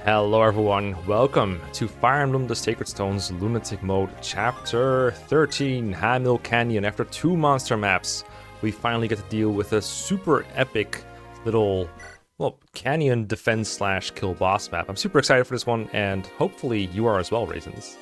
Hello everyone, welcome to Fire Emblem The Sacred Stones Lunatic Mode Chapter 13, Hamil Canyon. After 2 monster maps, we finally get to deal with a super epic little, canyon defense slash kill boss map. I'm super excited for this one, and hopefully you are as well, Raisins.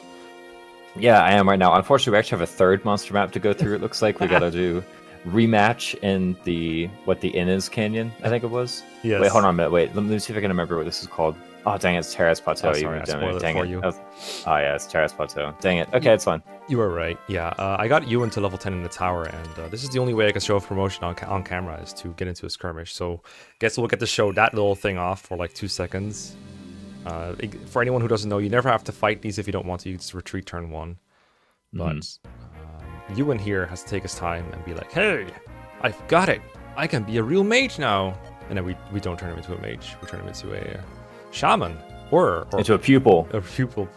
Yeah, I am right now. Unfortunately, we actually have a third monster map to go through, it looks like. We gotta do rematch in the Aias Canyon, I think it was. Yes. Wait, hold on a minute. Wait, let me see if I can remember what this is called. Oh, dang it, it's Terrace Plateau. Oh, sorry, I spoiled it for you. Oh, yeah, it's Terrace Plateau. Dang it. Okay, it's fine. You were right, yeah. I got Ewan to level 10 in the tower, and this is the only way I can show off promotion on camera is to get into a skirmish. So, guess we'll get to show that little thing off for like 2 seconds. For anyone who doesn't know, you never have to fight these if you don't want to. You just retreat turn 1. But Ewan here has to take his time and be like, hey, I've got it. I can be a real mage now. And then we don't turn him into a mage. We turn him into a shaman. Or into a pupil. A pupil.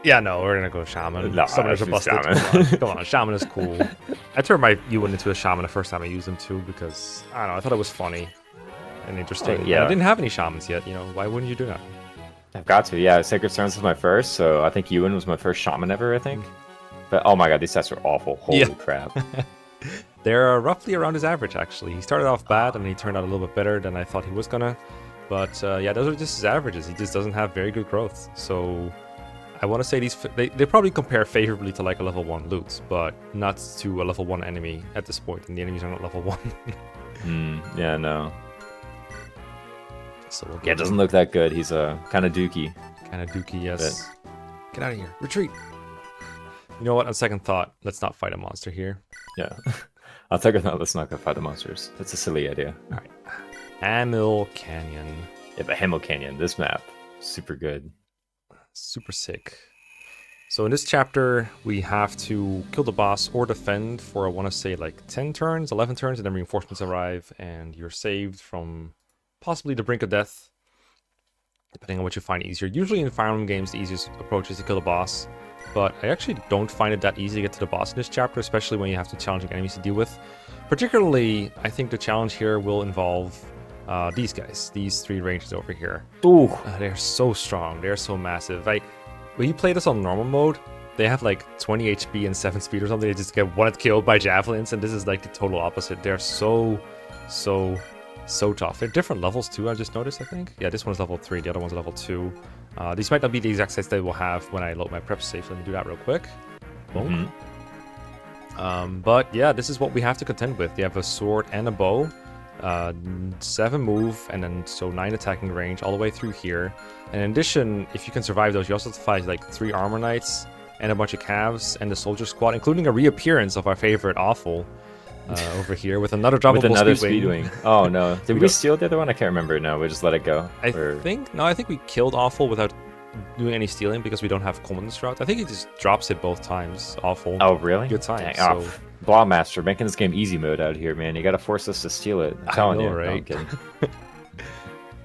Yeah, no, we're gonna go shaman. No, Summoners are busted. shaman. Come on, shaman is cool. I turned my Ewan into a shaman the first time I used him too because, I don't know, I thought it was funny and interesting. Yeah. And I didn't have any shamans yet, why wouldn't you do that? I've got to, yeah. Sacred Stones was my first, so I think Ewan was my first shaman ever, I think. But oh my god, these stats are awful. Holy crap. They're roughly around his average, actually. He started off bad, and he turned out a little bit better than I thought he was gonna. But yeah, those are just his averages. He just doesn't have very good growth. So I want to say they probably compare favorably to like a level 1 loot, but not to a level 1 enemy at this point, and the enemies are not level 1. Yeah, no. So we'll it doesn't look that good. He's kind of dookie. Kind of dookie, yes. But get out of here. Retreat. You know what? On second thought, let's not fight a monster here. Yeah. I'll take it. No, let's not go fight the monsters. That's a silly idea. All right. Hamil Canyon. Yeah, but Hamil Canyon, this map, super good. Super sick. So in this chapter, we have to kill the boss or defend for, I want to say, like 10 turns, 11 turns, and then reinforcements arrive, and you're saved from possibly the brink of death, depending on what you find easier. Usually in Fire Emblem games, the easiest approach is to kill the boss, but I actually don't find it that easy to get to the boss in this chapter, especially when you have some challenging enemies to deal with. Particularly, I think the challenge here will involve these guys, these 3 ranges over here. Ooh. They're so strong, they're so massive. When you play this on normal mode, they have like 20 HP and 7 speed or something. They just get one killed by javelins, and this is like the total opposite. They're so tough. They're different levels too, I just noticed, I think. Yeah, this one's level 3, the other one's level 2. These might not be the exact sets they will have when I load my prep save, so let me do that real quick. Boom. But yeah, this is what we have to contend with. You have a sword and a bow, 7 move, and then 9 attacking range all the way through here. And in addition, if you can survive those, you also have to fight like 3 armor knights and a bunch of calves and the soldier squad, including a reappearance of our favorite Awful. Over here with another droppable speed wing. Oh no! Did we steal the other one? I can't remember. No, we just let it go. I think we killed Awful without doing any stealing because we don't have Commandant's Route. I think he just drops it both times. Awful. Oh really? Good time. Dang, Blawmaster making this game easy mode out here, man. You gotta force us to steal it. I'm telling you, right? No, I'm kidding.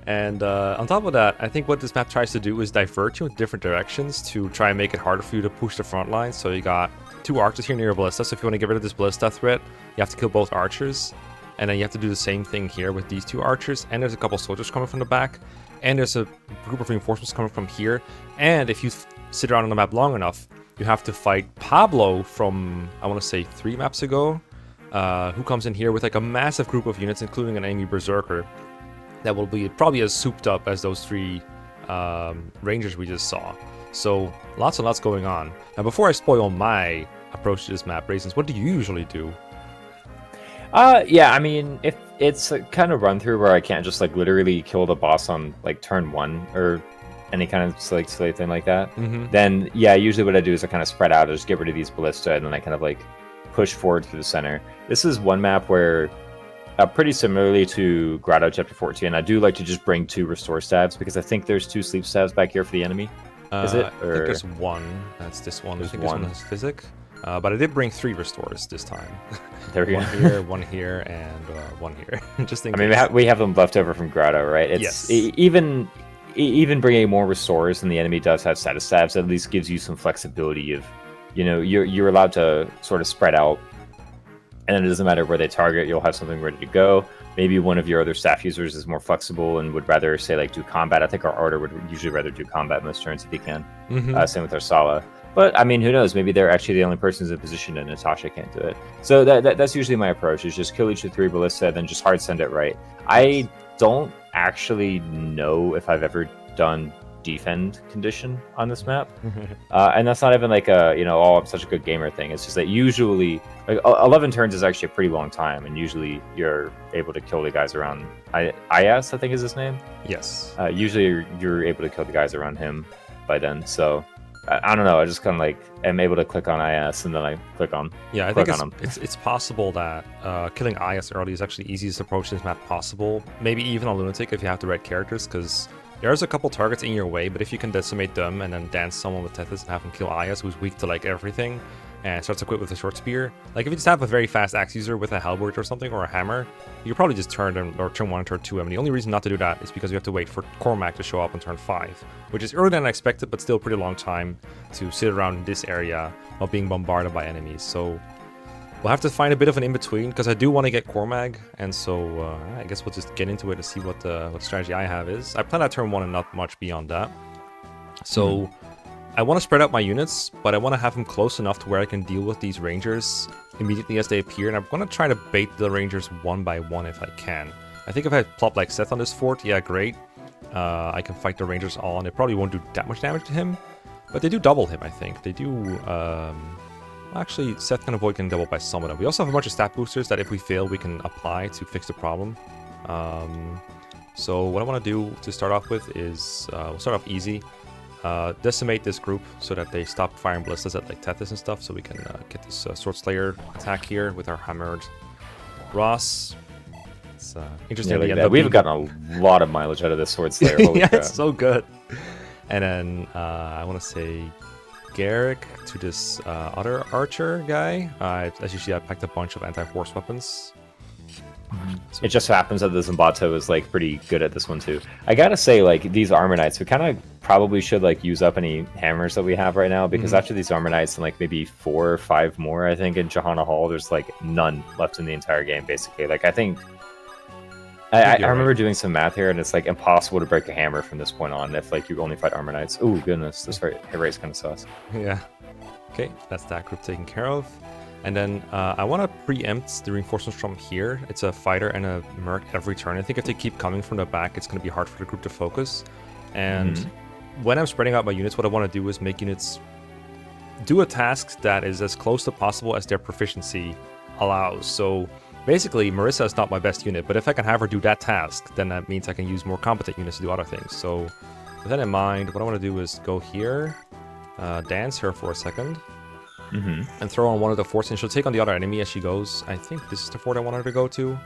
And on top of that, I think what this map tries to do is divert you in different directions to try and make it harder for you to push the front line. So you got 2 archers here near your ballista, so if you want to get rid of this ballista threat, you have to kill both archers, and then you have to do the same thing here with these 2 archers, and there's a couple soldiers coming from the back, and there's a group of reinforcements coming from here, and if you sit around on the map long enough, you have to fight Pablo from, I want to say 3 maps ago, who comes in here with like a massive group of units, including an enemy berserker, that will be probably as souped up as those 3 rangers we just saw. So lots and lots going on. Now before I spoil my approach to this map, Raisins, what do you usually do? Yeah, I mean, if it's a kind of run through where I can't just like literally kill the boss on like turn 1 or any kind of silly thing like that, then yeah, usually what I do is I kind of spread out, I just get rid of these ballista, and then I kind of like push forward through the center. This is one map where pretty similarly to Grotto Chapter 14, I do like to just bring 2 restore staves because I think there's 2 sleep staves back here for the enemy. Is it? I think there's 1. That's this one. There's I think one. This one has physic. But I did bring 3 restores this time. There we go. One here, and 1 here. Just in case. I mean, we have them left over from Grotto, right? It's, yes. Even bringing more restores than the enemy does have status staves, at least gives you some flexibility of, you're allowed to sort of spread out, and then it doesn't matter where they target, you'll have something ready to go. maybe one of your other staff users is more flexible and would rather say like do combat. I think our Arter would usually rather do combat most turns if he can. Same with our Sala. But I mean, who knows? Maybe they're actually the only person who's in position and Natasha can't do it. So that's usually my approach: is just kill each of the 3 ballista, then just hard send it right. I don't actually know if I've ever done defend condition on this map, and that's not even like a oh, I'm such a good gamer thing. It's just that usually like 11 turns is actually a pretty long time, and usually you're able to kill the guys around Aias, I think is his name. Yes. Usually you're able to kill the guys around him by then. So I don't know. I just kind of like am able to click on Aias and then I click on. Yeah, I think it's possible that killing Aias early is actually the easiest approach to this map possible. Maybe even on Lunatic if you have the right characters, because there's a couple targets in your way, but if you can decimate them and then dance someone with Tethys and have them kill Aias, who's weak to like everything, and starts to quit with a short spear. Like if you just have a very fast axe user with a halberd or something, or a hammer, you could probably just turn them, or turn 1 and turn 2 him. And the only reason not to do that is because you have to wait for Cormac to show up on turn 5, which is earlier than I expected, but still a pretty long time to sit around in this area while being bombarded by enemies. So we'll have to find a bit of an in-between, because I do want to get Cormag, and so I guess we'll just get into it to see what strategy I have is. I plan at turn 1 and not much beyond that. So I want to spread out my units, but I want to have them close enough to where I can deal with these rangers immediately as they appear, and I'm going to try to bait the rangers one by one if I can. I think if I plop like Seth on this fort, yeah, great. I can fight the rangers all, and it probably won't do that much damage to him, but they do double him, I think. They do... Actually, Seth can avoid getting doubled by some of them. We also have a bunch of stat boosters that if we fail, we can apply to fix the problem. So what I want to do to start off with is, we'll start off easy. Decimate this group so that they stop firing ballistas at like Tethys and stuff, so we can get this Sword Slayer attack here with our hammered Ross. It's interesting. Yeah, we've gotten a lot of mileage out of this Sword Slayer. Yeah, it's so good. And then I want to say Garrick to this other archer guy. As you see, I packed a bunch of anti-force weapons. So it just happens that the Zombato is like pretty good at this one too. I gotta say, like these Armor Knights, we kind of probably should like use up any hammers that we have right now, because after these Armor Knights and like maybe 4 or 5 more, I think in Johanna Hall, there's like none left in the entire game basically. Like I think I remember doing some math here, and it's like impossible to break a hammer from this point on if like you only fight Armor Knights. Oh goodness, this hit rate's kind of sus. Yeah. Okay, that's that group taken care of. And then I want to preempt the reinforcements from here. It's a fighter and a merc every turn. I think if they keep coming from the back, it's going to be hard for the group to focus. And when I'm spreading out my units, what I want to do is make units do a task that is as close to possible as their proficiency allows. So basically, Marissa is not my best unit, but if I can have her do that task, then that means I can use more competent units to do other things. So with that in mind, what I want to do is go here, dance her for a second, and throw on one of the forts, and she'll take on the other enemy as she goes. I think this is the fort I want her to go to.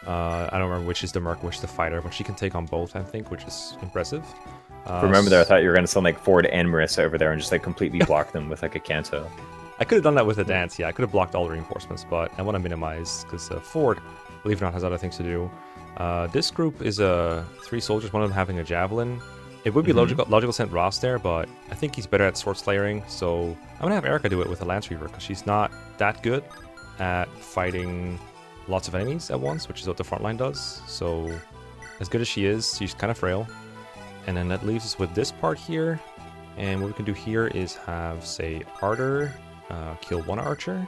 I don't remember which is the merc, which is the fighter, but she can take on both, I think, which is impressive. Remember there, I thought you were going to send like Ford and Marissa over there and just like completely block them with like a Canto. I could have done that with a dance, yeah. I could have blocked all the reinforcements, but I want to minimize, because Ford, believe it or not, has other things to do. This group is 3 soldiers, one of them having a javelin. It would be logical to send Ross there, but I think he's better at sword slayering, so I'm going to have Erica do it with a Lance Reaver, because she's not that good at fighting lots of enemies at once, which is what the front line does. So as good as she is, she's kind of frail. And then that leaves us with this part here, and what we can do here is have, say, Arter kill 1 archer.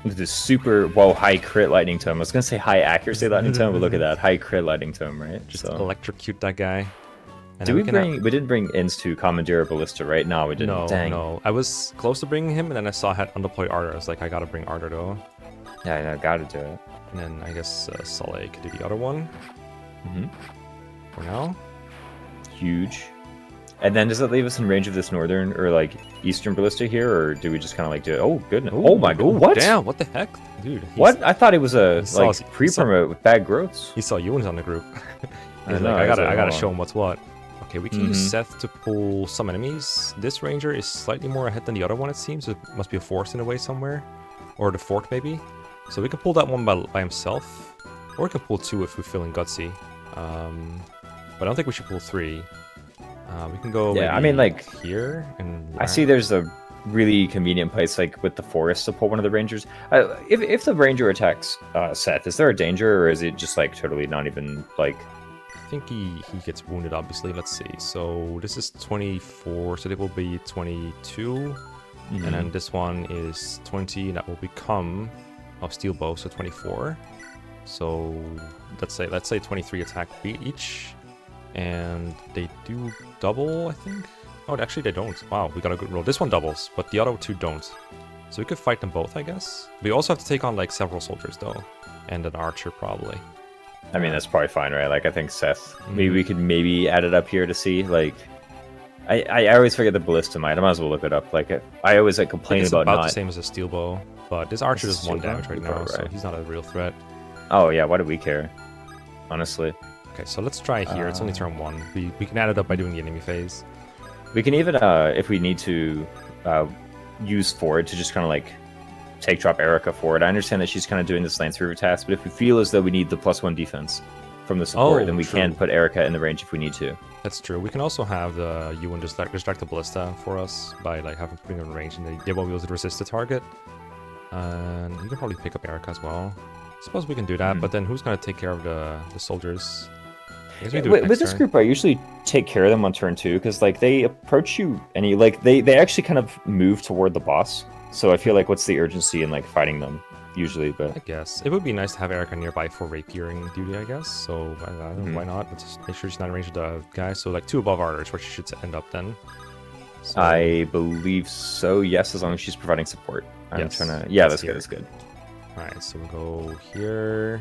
With this super high crit lightning tome. I was gonna say high accuracy lightning tome, but look at that, high crit lightning tome, right? Just electrocute that guy. And we didn't bring Inns to Commandeer Ballista, right? No, we didn't. No, Dang. no. I was close to bringing him, and then I saw I had undeployed Arter. I was like, I gotta bring Arter though. Yeah, I gotta do it. And then I guess Sully could do the other one. For now. Huge. And then does it leave us in range of this northern or like eastern ballista here, or do we just kind of like do it? Oh goodness! Oh my god! What? Damn! What the heck, dude? What? I thought it was a like pre-promote with bad growths. He saw Ewan's on the group. He's like, I gotta show him what's what. Okay, we can use Seth to pull some enemies. This ranger is slightly more ahead than the other one, it seems. It must be a force in a way somewhere, or the fort maybe. So we can pull that one by himself, or we can pull 2 if we're feeling gutsy. But I don't think we should pull 3. We can go. Yeah, I mean, like here, and I see there's a really convenient place, like with the forest, to pull one of the rangers. If the ranger attacks Seth, is there a danger, or is it just like totally not even like? I think he gets wounded, obviously. Let's see. So this is 24, so it will be 22. And then this one is 20, that will become steel bow, so 24. So let's say 23 attack each. And they do double, I think. Oh, actually they don't. Wow, we got a good roll. This one doubles, but the other two don't. So we could fight them both, I guess. We also have to take on like several soldiers though. And an archer probably. I mean, that's probably fine, right? Like, I think Seth, maybe we could maybe add it up here to see. Like, I always forget the ballista might. I might as well look it up. Like, I always like complain it's about about not... the same as a steel bow, but this archer does 1 damage right now, right. so he's not a real threat. Oh yeah, why do we care? Honestly. Okay, so let's try here. It's only turn 1. We can add it up by doing the enemy phase. We can even, if we need to, use forward to just kind of like drop Erica forward. I understand that she's kind of doing this lane through task, but if we feel as though we need the +1 defense from the support, then we can put Erica in the range if we need to. That's true. We can also have the Ewan distract the ballista for us by like having to bring them in range, and they won't be able to resist the target. And you can probably pick up Erica as well. I suppose we can do that, but then who's going to take care of the soldiers? With this group, I usually take care of them on turn 2, because like they approach you and you like they actually kind of move toward the boss. So I feel like what's the urgency in like fighting them usually? But I guess it would be nice to have Erica nearby for rapiering duty, I guess. So I don't know, why not? Let's just make sure she's not in range of the guy. So like 2 above our is where she should end up then. So, I believe so. Yes, as long as she's providing support. I'm trying to. Yeah, that's good. That's good. All right, so we'll go here,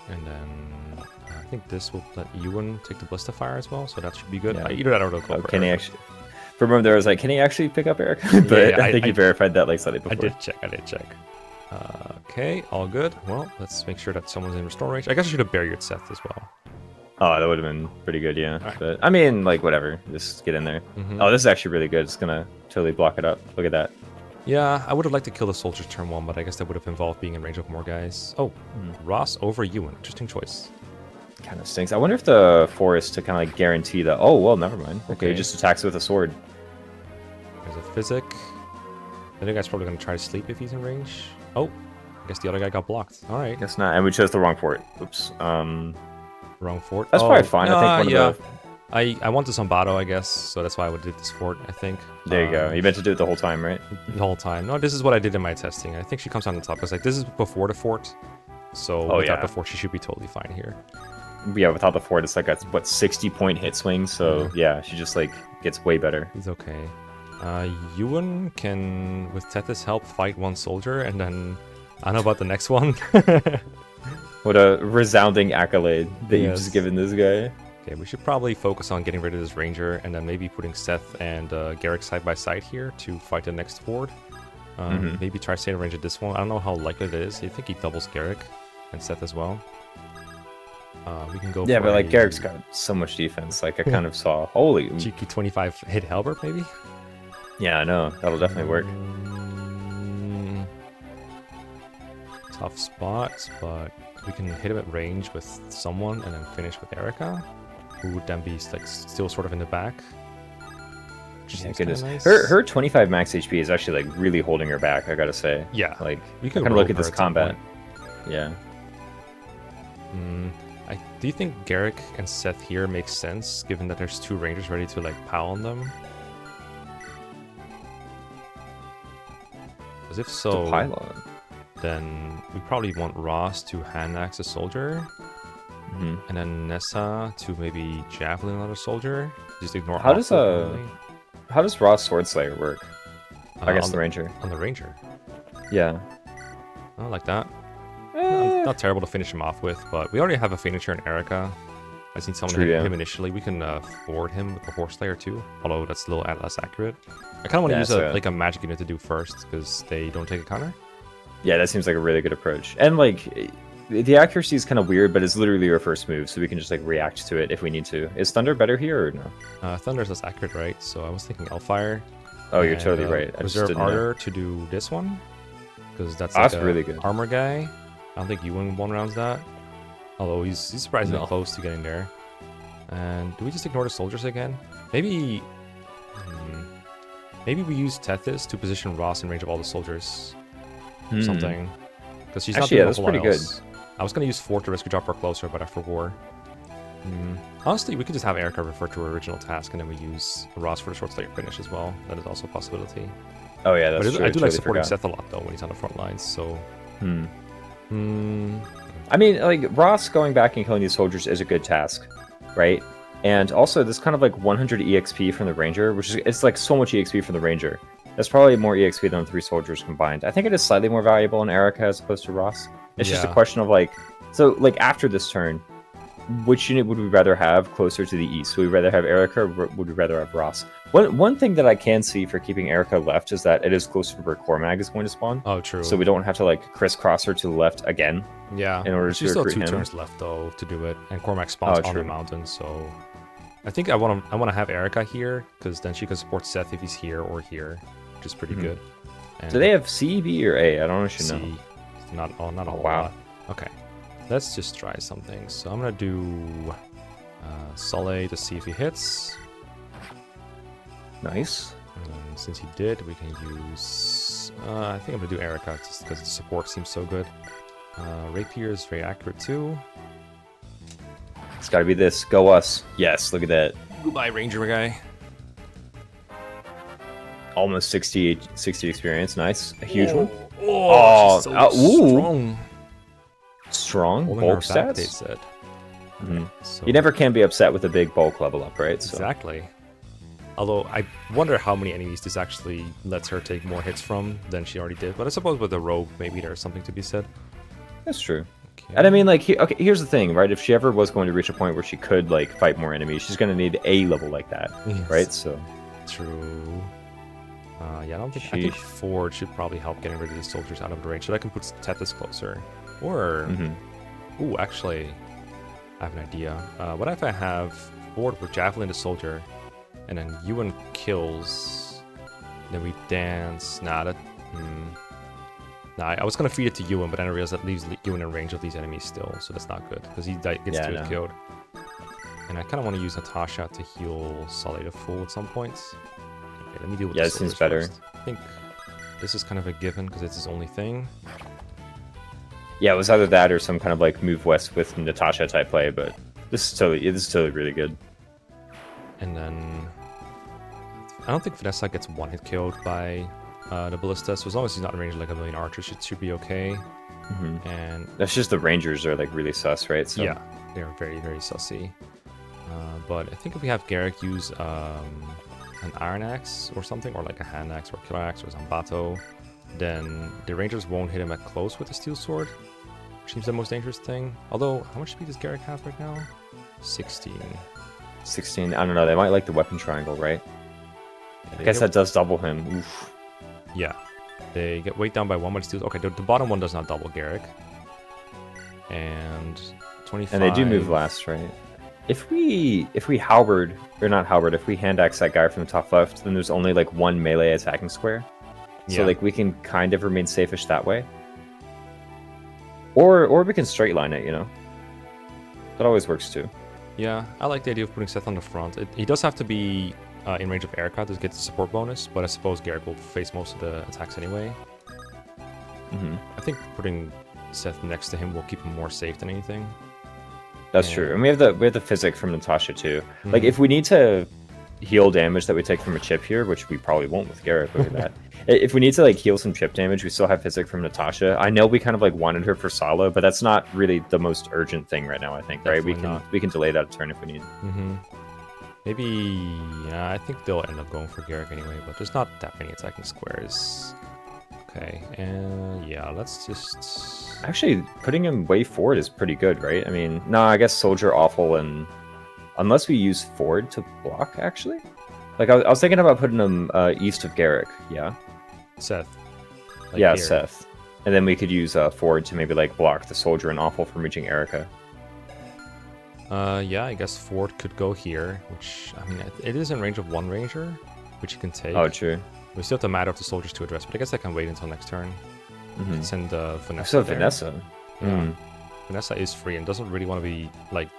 and then I think this will let Ewan take the ballista fire as well. So that should be good. Yeah. Either that or they'll go. Can he actually? For a moment there, I was like, can he actually pick up Erica? But I think you verified that like slightly before. I did check. Okay, all good. Well, let's make sure that someone's in restore range. I guess I should have barriered Seth as well. Oh, that would have been pretty good, yeah. Right. But I mean, like, whatever. Just get in there. Oh, this is actually really good. It's gonna totally block it up. Look at that. Yeah, I would have liked to kill the soldiers turn 1, but I guess that would have involved being in range of more guys. Oh, Ross over Ewan. Interesting choice. Kind of stinks. I wonder if the forest to kind of like guarantee that. Oh, well, never mind. Okay, just attacks with a sword. There's a physic. I think guy's probably going to try to sleep if he's in range. Oh, I guess the other guy got blocked. All right. Guess not. And we chose the wrong fort. Oops. Wrong fort. That's probably fine. I think one of the... I wanted Zombato, I guess, so that's why I would do this fort, I think. There you go. You meant to do it the whole time, right? The whole time. No, this is what I did in my testing. I think she comes on the top. Because like, this is before the fort, so without the fort, she should be totally fine here. Yeah, without the fort, it's like a, 60-point hit swing, so yeah, she just like gets way better. It's okay. Ewan can, with Tethys' help, fight 1 soldier, and then I don't know about the next one. What a resounding accolade that you've just given this guy. Okay, we should probably focus on getting rid of this ranger, and then maybe putting Seth and Garrick side by side here to fight the next fort. Maybe try staying in range of this one. I don't know how likely it is. I think he doubles Garrick and Seth as well. We can go. Yeah, but like Garrick's got so much defense. Like I kind of saw. Holy cheeky 25 hit halberd maybe. Yeah, I know that'll definitely work. Tough spots, but we can hit him at range with someone and then finish with Erica, who would then be like still sort of in the back. Yeah, goodness. Nice. Her 25 max HP is actually like really holding her back. I gotta say. Yeah. Like we can kind of look at this combat. Yeah. Do you think Garrick and Seth here makes sense, given that there's 2 rangers ready to like pow on them? Because if so, then we probably want Ross to hand axe a soldier, and then Nessa to maybe javelin another soldier. Just ignore. How does Ross Swordslayer work? Against the ranger. On the ranger. Yeah. I don't like that. Not terrible to finish him off with, but we already have a finisher in Erica. I seen someone hit him initially. We can forward him with a Horse Slayer too, although that's a little less accurate. I kind of want to use a magic unit to do first, because they don't take a counter. Yeah, that seems like a really good approach. And like, the accuracy is kind of weird, but it's literally our first move, so we can just like react to it if we need to. Is Thunder better here or no? Thunder's less accurate, right? So I was thinking Elfire. Oh, you're totally right. Reserve Ardor to do this one, because that's really good. Armor guy. I don't think you win 1 rounds that. Although he's surprisingly close to getting there. And do we just ignore the soldiers again? Maybe... Maybe we use Tethys to position Ross in range of all the soldiers. Something. Because she's Actually, not doing that's a whole lot pretty good. else. I was going to use Ford to rescue drop her closer, but I forwore. Honestly, we could just have Erica refer to her original task, and then we use Ross for the short slate finish as well. That is also a possibility. Oh yeah, that's true. I do like supporting Seth a lot, though, when he's on the front lines, so... I mean, like, Ross going back and killing these soldiers is a good task, right? And also, this kind of like 100 EXP from the Ranger, which is, it's like so much EXP from the Ranger. That's probably more EXP than 3 soldiers combined. I think it is slightly more valuable in Erica as opposed to Ross. It's just a question of like, so like after this turn, which unit would we rather have closer to the east? Would we rather have Erica or would we rather have Ross? One thing that I can see for keeping Erica left is that it is closer to where Cormag is going to spawn. Oh, true. So we don't have to like crisscross her to the left again. Yeah. In order She's to still recruit 2 him. turns left, though, to do it. And Cormac spawns on the mountain, so... I think I want to have Erica here, because then she can support Seth if he's here or here, which is pretty good. And do they have C, B, or A? I don't actually know. Not a whole wow. lot. Okay. Let's just try something. So I'm going to do Sully to see if he hits. Nice. And since he did, we can use... I think I'm going to do Erica, just because the support seems so good. Rapier is very accurate, too. It's got to be this. Go us. Yes, look at that. Goodbye, Ranger guy. Almost 60 experience. Nice. A huge one. Oh, she's so strong. Strong. Holding Bulk her back, stats. they said. So, You never can be upset with a big bulk level up, right? So. Exactly. Although I wonder how many enemies this actually lets her take more hits from than she already did. But I suppose with the rogue, maybe there's something to be said. That's true. Okay. And I mean, like, okay, here's the thing, right? If she ever was going to reach a point where she could, like, fight more enemies, she's going to need a level like that, right? So. True. Yeah, I think Ford should probably help getting rid of these soldiers out of the range, so that can put Tethys closer. Or, ooh, actually, I have an idea. What if I have Ford with Javelin the soldier, and then Ewan kills, then we dance? Nah, that. Nah, I was gonna feed it to Ewan, but then I realized that leaves Ewan in range of these enemies still, so that's not good because he gets killed. And I kind of want to use Natasha to heal Sully to full at some points. Okay, let me deal with yeah, this. it seems better. First. I think this is kind of a given because it's his only thing. Yeah, it was either that or some kind of like move west with Natasha type play, but this is totally really good. And then I don't think Vanessa gets one hit killed by the ballista, so as long as he's not in range of like a million archers, it should be okay. And that's just the Rangers are like really sus, right? So yeah, they're very, very sussy. But I think if we have Garrick use an iron axe or something, or like a hand axe or a killer axe or Zambato, then the Rangers won't hit him at close with the steel sword, which seems the most dangerous thing. Although, how much speed does Garrick have right now? 16. 16. I don't know. They might like the weapon triangle, right? Yeah, I guess that does double him. Oof. Yeah, they get weighed down by 1 by steel. Okay, the bottom one does not double Garrick. And 25. And they do move last, right? If we halberd, or not halberd, if we hand axe that guy from the top left, then there's only like 1 melee attacking square. So like we can kind of remain safe-ish that way. Or we can straight line it, you know. That always works too. Yeah, I like the idea of putting Seth on the front. He does have to be in range of Erica to get the support bonus, but I suppose Garrick will face most of the attacks anyway. I think putting Seth next to him will keep him more safe than anything. That's true, and we have the physic from Natasha too. Like if we need to heal damage that we take from a chip here, which we probably won't with Garrick. Look at that. If we need to like heal some chip damage, we still have physic from Natasha. I know we kind of like wanted her for solo, but that's not really the most urgent thing right now. I think, Definitely right? We can delay that a turn if we need. Maybe, yeah, I think they'll end up going for Garrick anyway, but there's not that many attacking squares. Okay, and yeah, let's just... Actually, putting him way forward is pretty good, right? I mean, no, I guess Soldier awful, and unless we use Ford to block, actually? Like, I was thinking about putting him east of Garrick, yeah? Seth. Like yeah, here. Seth. And then we could use Ford to maybe, like, block the Soldier and awful from reaching Erica. Yeah, I guess Ford could go here, which, I mean, it is in range of 1 Ranger, which you can take. Oh, true. We still have to matter of the soldiers to address, but I guess I can wait until next turn. Send Vanessa So there. Vanessa. Yeah. Vanessa is free and doesn't really want to be, like,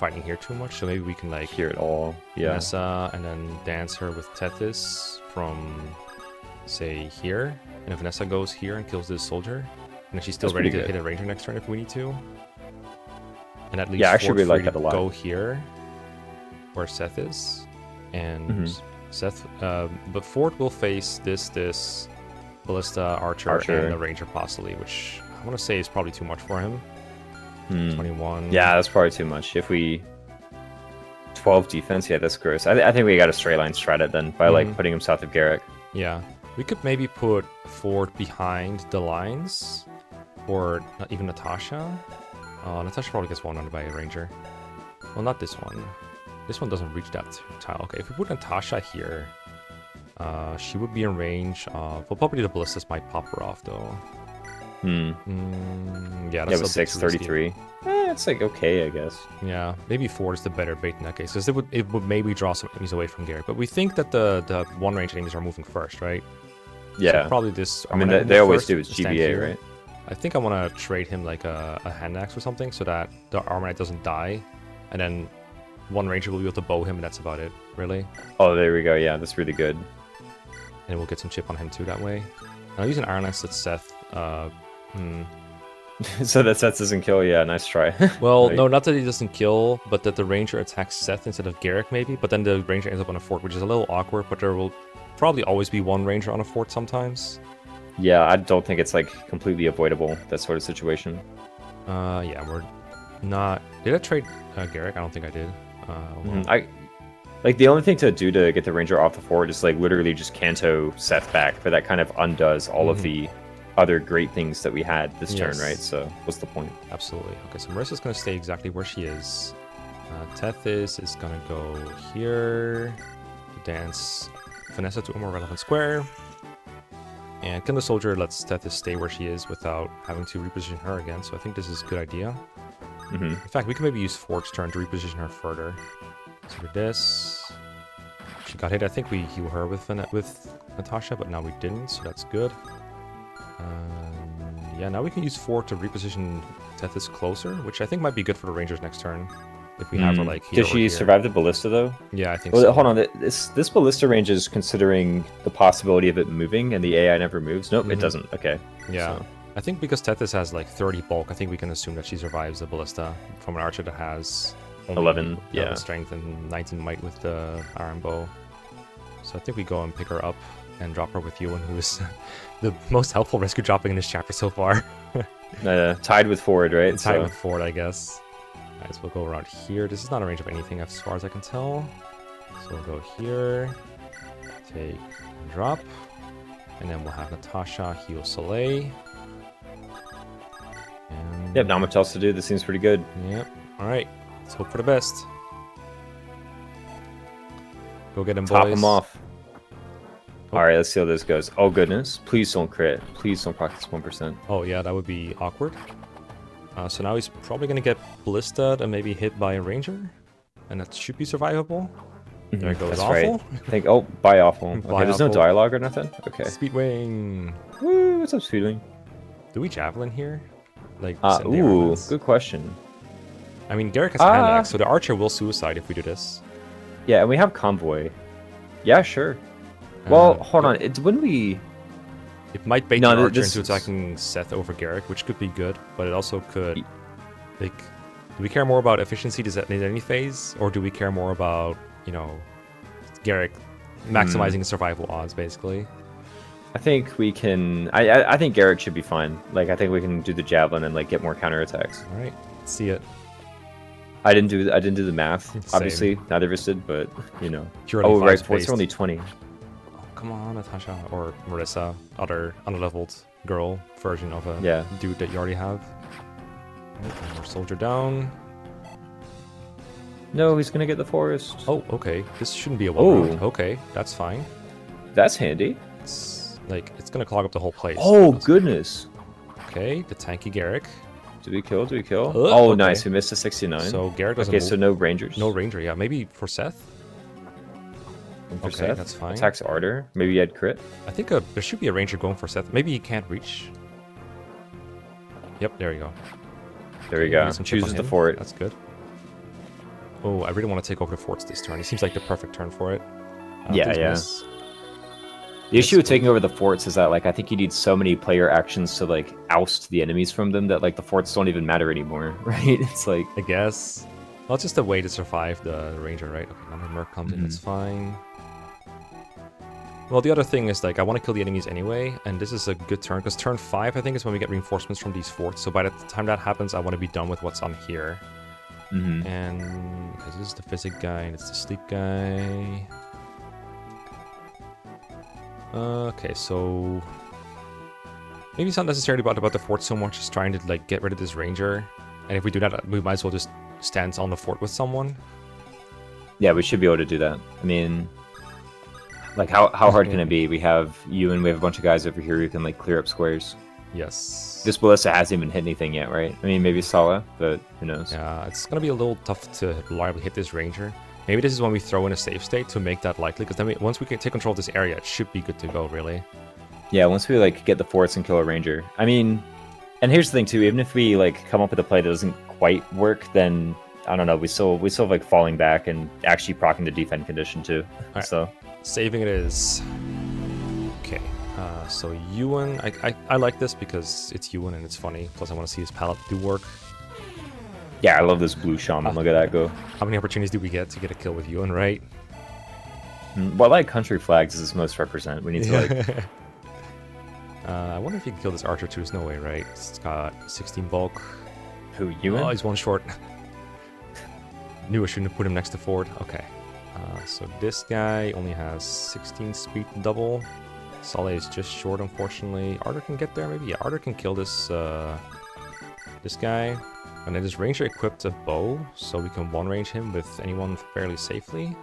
fighting here too much, so maybe we can like Hear it all. Yeah. Vanessa and then dance her with Tethys from, say, here. And if Vanessa goes here and kills this soldier, and then she's still That's ready pretty to good. hit a ranger next turn if we need to. And at least Yeah, I actually Fort really like free that a to lot. go here, where Seth is, and Seth. But Fort will face this ballista, archer, and the ranger possibly, which I want to say is probably too much for him. 21. Yeah, that's probably too much. If we 12 defense, yeah, that's gross. I think we got a straight line strat it then by like putting him south of Garrick. Yeah, we could maybe put Fort behind the lines, or not even Natasha. Natasha probably gets one-on by a ranger. Well, not this one. This one doesn't reach that tile. Okay, if we put Natasha here, she would be in range of... Well, probably the ballistas might pop her off, though. Yeah, that's with 633. It's like okay, I guess. Yeah, maybe 4 is the better bait in that case, because it would maybe draw some enemies away from Garrick. But we think that the one-range enemies are moving first, right? Yeah. So probably this... I mean, they always do. It's GBA, right? I think I want to trade him like a hand axe or something so that the armor knight doesn't die, and then one ranger will be able to bow him, and that's about it, really. Oh, there we go. Yeah, that's really good. And we'll get some chip on him too that way. I'll use an iron axe that Seth. So that Seth doesn't kill. Yeah, nice try. Well, like... no, not that he doesn't kill, but that the ranger attacks Seth instead of Garrick, maybe. But then the ranger ends up on a fort, which is a little awkward. But there will probably always be one ranger on a fort sometimes. Yeah, I don't think it's like completely avoidable, that sort of situation. Yeah, we're not... Did I trade Garrick? I don't think I did. Well... Like, the only thing to do to get the ranger off the fort is like literally just Kanto Seth back, but that kind of undoes all of the other great things that we had this turn, right? So what's the point? Absolutely. Okay, so Marissa's going to stay exactly where she is. Tethys is going to go here to dance Vanessa to a more relevant square. And Kill the Soldier lets Tethys stay where she is without having to reposition her again, so I think this is a good idea. In fact, we can maybe use Fort's turn to reposition her further. So for this, she got hit. I think we heal her with Natasha, but now we didn't, so that's good. Yeah, now we can use Fort to reposition Tethys closer, which I think might be good for the Rangers next turn. If we have her like here. Does she survive the ballista though? Yeah, I think so. Hold on, this ballista range is considering the possibility of it moving, and the AI never moves. Nope, it doesn't. Okay. Yeah. So. I think because Tethys has like 30 bulk, I think we can assume that she survives the ballista from an archer that has only 11 strength and 19 might with the iron bow. So I think we go and pick her up and drop her with Ewan, who is the most helpful rescue dropping in this chapter so far. Tied with Ford, right? Tied with Ford, I guess. Alright, so we'll go around here. This is not a range of anything as far as I can tell. So we'll go here, take and drop, and then we'll have Natasha heal Soleil. And... Yep, not much else to do. This seems pretty good. Yep. Alright, let's hope for the best. Go get him, boys. Top him off. Alright, let's see how this goes. Oh goodness, please don't crit. Please don't proc this 1%. Oh yeah, that would be awkward. So now he's probably going to get ballistaed and maybe hit by a ranger. And that should be survivable. There it goes. That's Awful. Right. Oh, by awful. Okay, there's no awful. dialogue or nothing? Okay. Speedwing. Woo, what's up, Speedwing? Do we javelin here? Like, ooh, good question. I mean, Garrick has hand axe, so the archer will suicide if we do this. Yeah, and we have convoy. Yeah, sure. Well, hold on. Wouldn't we... It might bait the archer into attacking Seth over Garrick, which could be good, but it also could... Like, do we care more about efficiency in any phase, or do we care more about, you know, Garrick maximizing his survival odds, basically? I think we can... I think Garrick should be fine. Like, I think we can do the javelin and, like, get more counterattacks. All right, let's see it. I didn't do the math, obviously. Neither of us did, but, you know. Oh, right, forts are only 20. Come on, Natasha or Marissa, other unleveled girl version of a dude that you already have. Right, more soldier down. No, he's gonna get the forest. Oh, okay. This shouldn't be a one round. Okay, that's fine. That's handy. It's gonna clog up the whole place. Oh goodness. Okay, the tanky Garrick. Do we kill? Okay. Nice. We missed a 69. So Garrick doesn't. Okay, so no rangers. No ranger. Yeah, maybe for Seth. For Seth. That's fine. Attacks Ardor. Maybe he had crit. I think there should be a ranger going for Seth. Maybe he can't reach. Yep, there you go. There we go. Chooses the fort. That's good. Oh, I really want to take over the forts this turn. It seems like the perfect turn for it. Yeah, please yeah. miss. The issue with taking over the forts is that, like, I think you need so many player actions to, like, oust the enemies from them that, like, the forts don't even matter anymore, right? It's like... I guess. Well, it's just a way to survive the ranger, right? Okay, another merc comes in, that's fine. Well, the other thing is, like, I want to kill the enemies anyway, and this is a good turn, because turn 5, I think, is when we get reinforcements from these forts, so by the time that happens, I want to be done with what's on here. And, because this is the physic guy, and it's the sleep guy. Okay, so... maybe it's not necessarily about the fort so much as trying to, like, get rid of this ranger, and if we do that, we might as well just stand on the fort with someone. Yeah, we should be able to do that. I mean... like, how hard can it be? We have you and we have a bunch of guys over here who can, like, clear up squares. Yes. This ballista hasn't even hit anything yet, right? I mean, maybe Sala, but who knows? Yeah, it's going to be a little tough to reliably hit this ranger. Maybe this is when we throw in a save state to make that likely, because then once we can take control of this area, it should be good to go, really. Yeah, once we, like, get the forts and kill a ranger. I mean, and here's the thing, too. Even if we, like, come up with a play that doesn't quite work, then, I don't know, we still have, like, falling back and actually proccing the defend condition, too. Right. So... saving it is. Okay, so Ewan, I like this because it's Ewan and it's funny. Plus I want to see his palette do work. yeah, I love this blue shaman. Look at that go. How many opportunities do we get to get a kill with Ewan, right? What, like, country flags does this most represent? We need to, like... I wonder if you can kill this archer too. There's no way, right? It's got 16 bulk. Who, Ewan? Oh, he's one short. Knew I shouldn't have put him next to Ford. Okay. So this guy only has 16 speed double. Saleh is just short, unfortunately. Arter can get there, maybe? Yeah, Arter can kill this this guy. And then this ranger equipped a bow, so we can one-range him with anyone fairly safely.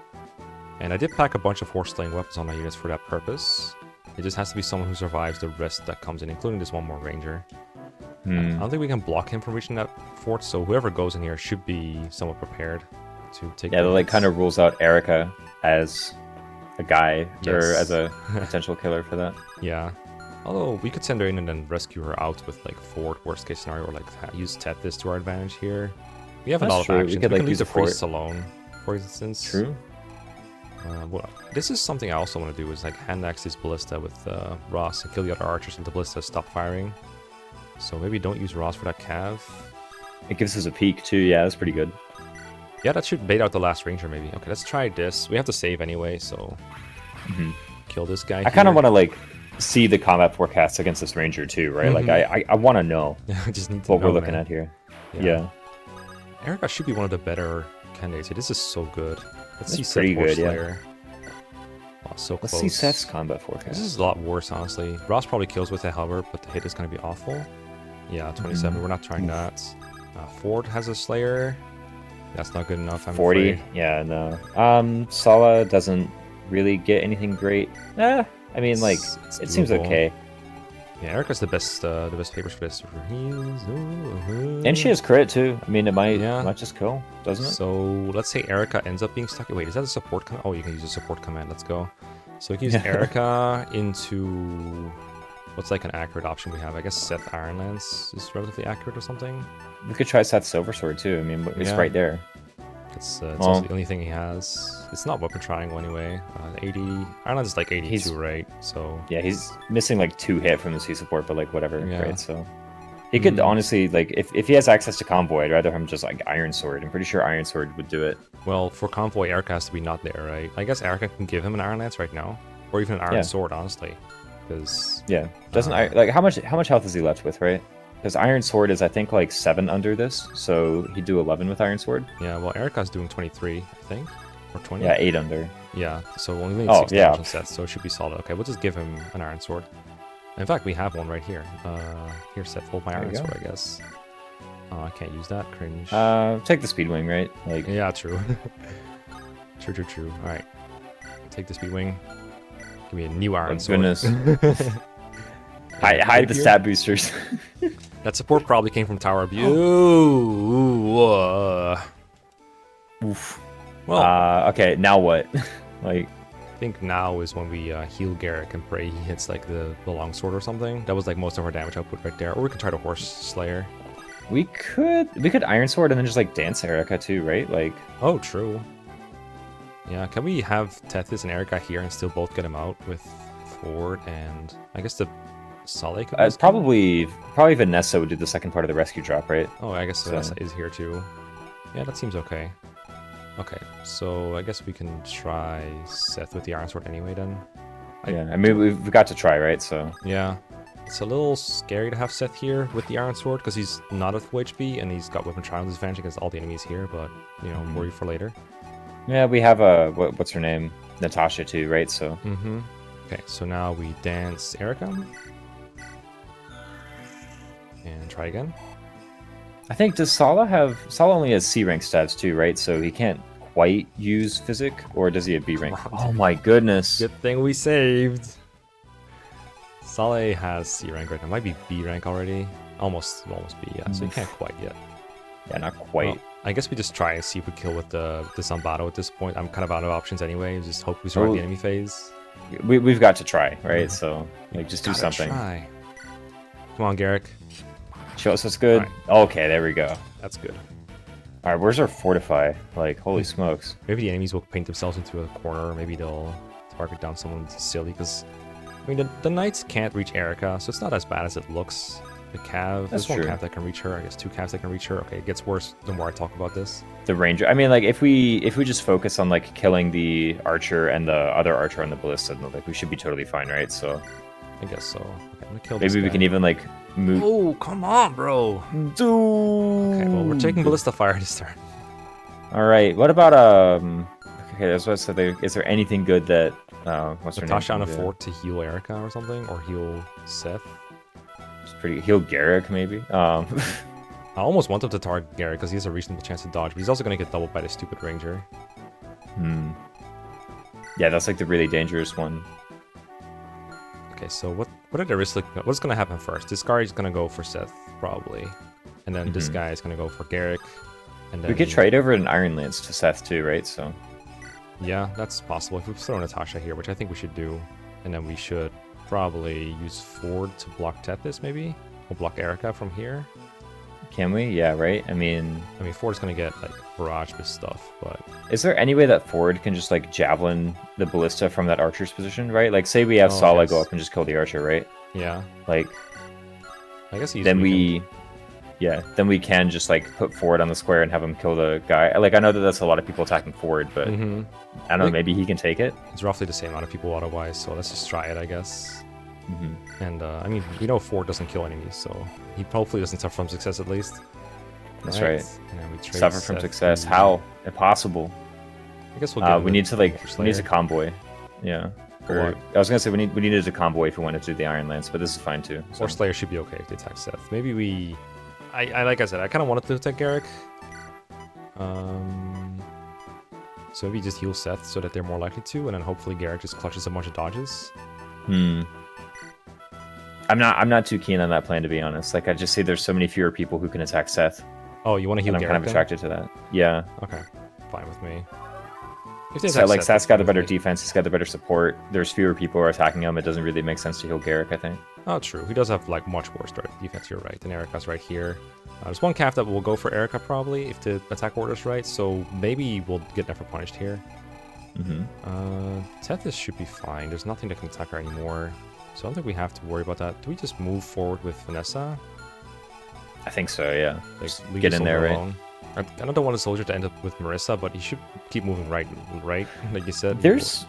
And I did pack a bunch of horse-slaying weapons on my units for that purpose. It just has to be someone who survives the rest that comes in, including this one more ranger. I don't think we can block him from reaching that fort, so whoever goes in here should be somewhat prepared to take. Yeah, that, like, kind of rules out Erica as a guy, or as a potential killer for that. Yeah. Although we could send her in and then rescue her out with, like, Ford, worst case scenario, or, like, use Tethys to our advantage here. We have a lot of actions. We could, can leave the priests alone, for instance. True. Well, this is something I also want to do, is, like, hand axe this ballista with Ross and kill the other archers until the ballista stop firing. So maybe don't use Ross for that cav. It gives us a peek too, yeah, that's pretty good. Yeah, that should bait out the last ranger, maybe. Okay, let's try this. We have to save anyway, so... kill this guy. I kind of want to, like, see the combat forecast against this ranger too, right? Like, I want to know I just need to what know, we're looking man. at here. Yeah. Erica should be one of the better candidates. This is so good. Let's see pretty Seth good, Slayer. Oh, so close. Let's see Seth's combat forecast. This is a lot worse, honestly. Ross probably kills with a halberd, but the hit is going to be awful. Yeah, 27. We're not trying that. Ford has a Slayer. That's not good enough, I'm 40? afraid. Yeah, no. Sala doesn't really get anything great. I mean, like, It's it seems doable. okay. Yeah, Erica's the best papers for this. And she has crit too. I mean, it might just kill, doesn't it? So let's say Erica ends up being stuck. Wait, is that a support command? Oh, you can use a support command. Let's go. So we can use Erica into what's like an accurate option we have. I guess Seth Ironlance is relatively accurate or something. We could try Seth's Silversword too. I mean, it's right there. It's also the only thing he has. It's not weapon triangle anyway. 80. Ironlance is like 82, right? So yeah, he's missing like 2 hit from the C support, but like whatever, right? So he Hmm. could honestly, like, if he has access to convoy, I'd rather him just like Iron Sword. I'm pretty sure Iron Sword would do it. Well, for convoy, Erica has to be not there, right? I guess Erica can give him an Iron Lance right now, or even an Iron Sword, honestly, because doesn't like how much health is he left with, right? Because Iron Sword is, I think, like 7 under this, so he'd do 11 with Iron Sword. Yeah, well, Erica's doing 23, I think, or 20. Yeah, 8 under. Yeah, so only need 6 damage on sets, so it should be solid. Okay, we'll just give him an Iron Sword. In fact, we have one right here. Here, Seth, hold my Iron Sword, I guess. Oh, I can't use that. Cringe. Take the Speedwing, right? Like, yeah, true. True. All right, take the Speedwing. Give me a new Iron Sword. Goodness. Hide the stat boosters. That support probably came from Tower Abuse. Oof. Well, okay, now what? Like, I think now is when we heal Garrick and pray he hits like the longsword or something. That was like most of our damage output right there. Or we can try to Horse Slayer. We could Iron Sword and then just like dance Erica too, right? Like, Oh, true. Yeah, can we have Tethys and Erica here and still both get him out with Ford and I guess the Sale could be probably Vanessa would do the second part of the rescue drop, right? Oh, I guess So- Vanessa is here too. Yeah, that seems okay. Okay, so I guess we can try Seth with the Iron Sword anyway then. Yeah, I mean we've got to try, right? So Yeah. It's a little scary to have Seth here with the Iron Sword because he's not at full HP and he's got weapon trial disadvantage against all the enemies here, but you know, worry for later. yeah, we have what's her name, Natasha too, right? So Mm-hmm. Okay, so now we dance Erica. And try again. I think does Sala only has C rank stats too, right? So he can't quite use Physic, or does he have B rank? Oh my goodness! Good thing we saved. Saleh has C rank right now. Might be B rank already. Almost B, yeah. So you can't quite yet. Yeah, not quite. Well, I guess we just try and see if we kill with the Zambado at this point. I'm kind of out of options anyway. Just hope we survive the enemy phase. We've got to try, right? So like, just do Gotta something. Try. Come on, Garrick. Show us what's good. Right. Okay, there we go. That's good. All right, where's our fortify? Like, holy smokes! Maybe the enemies will paint themselves into a corner, or maybe they'll target down someone silly. Because I mean, the knights can't reach Erica, so it's not as bad as it looks. The cav, That's there's one true. cav that can reach her. I guess 2 cavs that can reach her. Okay, it gets worse the more I talk about this. The ranger. I mean, like, if we just focus on like killing the archer and the other archer on the ballista, then, like we should be totally fine, right? So I guess so. Okay, I'm gonna kill this maybe we guy. can even like move. Oh, come on, bro. Dude. Okay, well, we're taking ballista fire this turn. All right. What about Okay, that's what I said. Is there anything good that what's her name? Natasha on a can do? fort to heal Erica or something, or heal Seth. It's pretty. Heal Garrick maybe. I almost want him to target Garrick because he has a reasonable chance to dodge, but he's also gonna get doubled by the stupid ranger. Yeah, that's like the really dangerous one. Okay, so what are the risks? What's gonna happen first? This guy is gonna go for Seth probably, and then this guy is gonna go for Garrick, and then We could trade over an Iron Lance to Seth too, right? So yeah, that's possible if we throw Natasha here, which I think we should do, and then we should probably use Ford to block Tethys maybe, or block Erica from here. can we? Yeah, right. I mean, Ford's gonna get like barrage with stuff, but is there any way that Ford can just like javelin the ballista from that archer's position, right? Like, say we have Oh, Sala yes. go up and just kill the archer, right? yeah, Like, I guess he's then weakened. then we can just like put Ford on the square and have him kill the guy. Like, I know that that's a lot of people attacking Ford, but Mhm. I don't know. Maybe he can take it. It's roughly the same amount of people otherwise, so let's just try it, I guess. And I mean, we know Ford doesn't kill enemies, so he hopefully doesn't suffer from success at least. That's Alright, right. And then we trade Suffer from Seth success. to- How? Impossible. I guess we'll get We need to like we need a Slayer. convoy. Yeah. Or, Or- I was gonna say we needed a convoy if we wanted to do the Iron Lance, but this is fine too. So. Or Slayer should be okay if they attack Seth. Maybe we... I like I said, I kind of wanted to attack Garrick. So maybe just heal Seth so that they're more likely to, and then hopefully Garrick just clutches a bunch of dodges. I'm not too keen on that plan, to be honest. Like, I just see there's so many fewer people who can attack Seth, Oh, you want to heal and I'm Garrick kind of then? attracted to that. Yeah. Okay, fine with me. If they So, attack like, Seth, Seth's got the that's better fine with me. defense. He's got the better support. There's fewer people who are attacking him. It doesn't really make sense to heal Garrick, I think. Oh, true. He does have like much worse defense. You're right. And Erica's right here. There's one calf that will go for Erica probably if the attack order's right. So maybe we'll get never punished here. Tethys should be fine. There's nothing that can attack her anymore. So I don't think we have to worry about that. Do we just move forward with Vanessa? I think so. Yeah. Like, Just leave get the in there, soldier right? alone? I don't want a soldier to end up with Marissa, but he should keep moving right, like you said. There's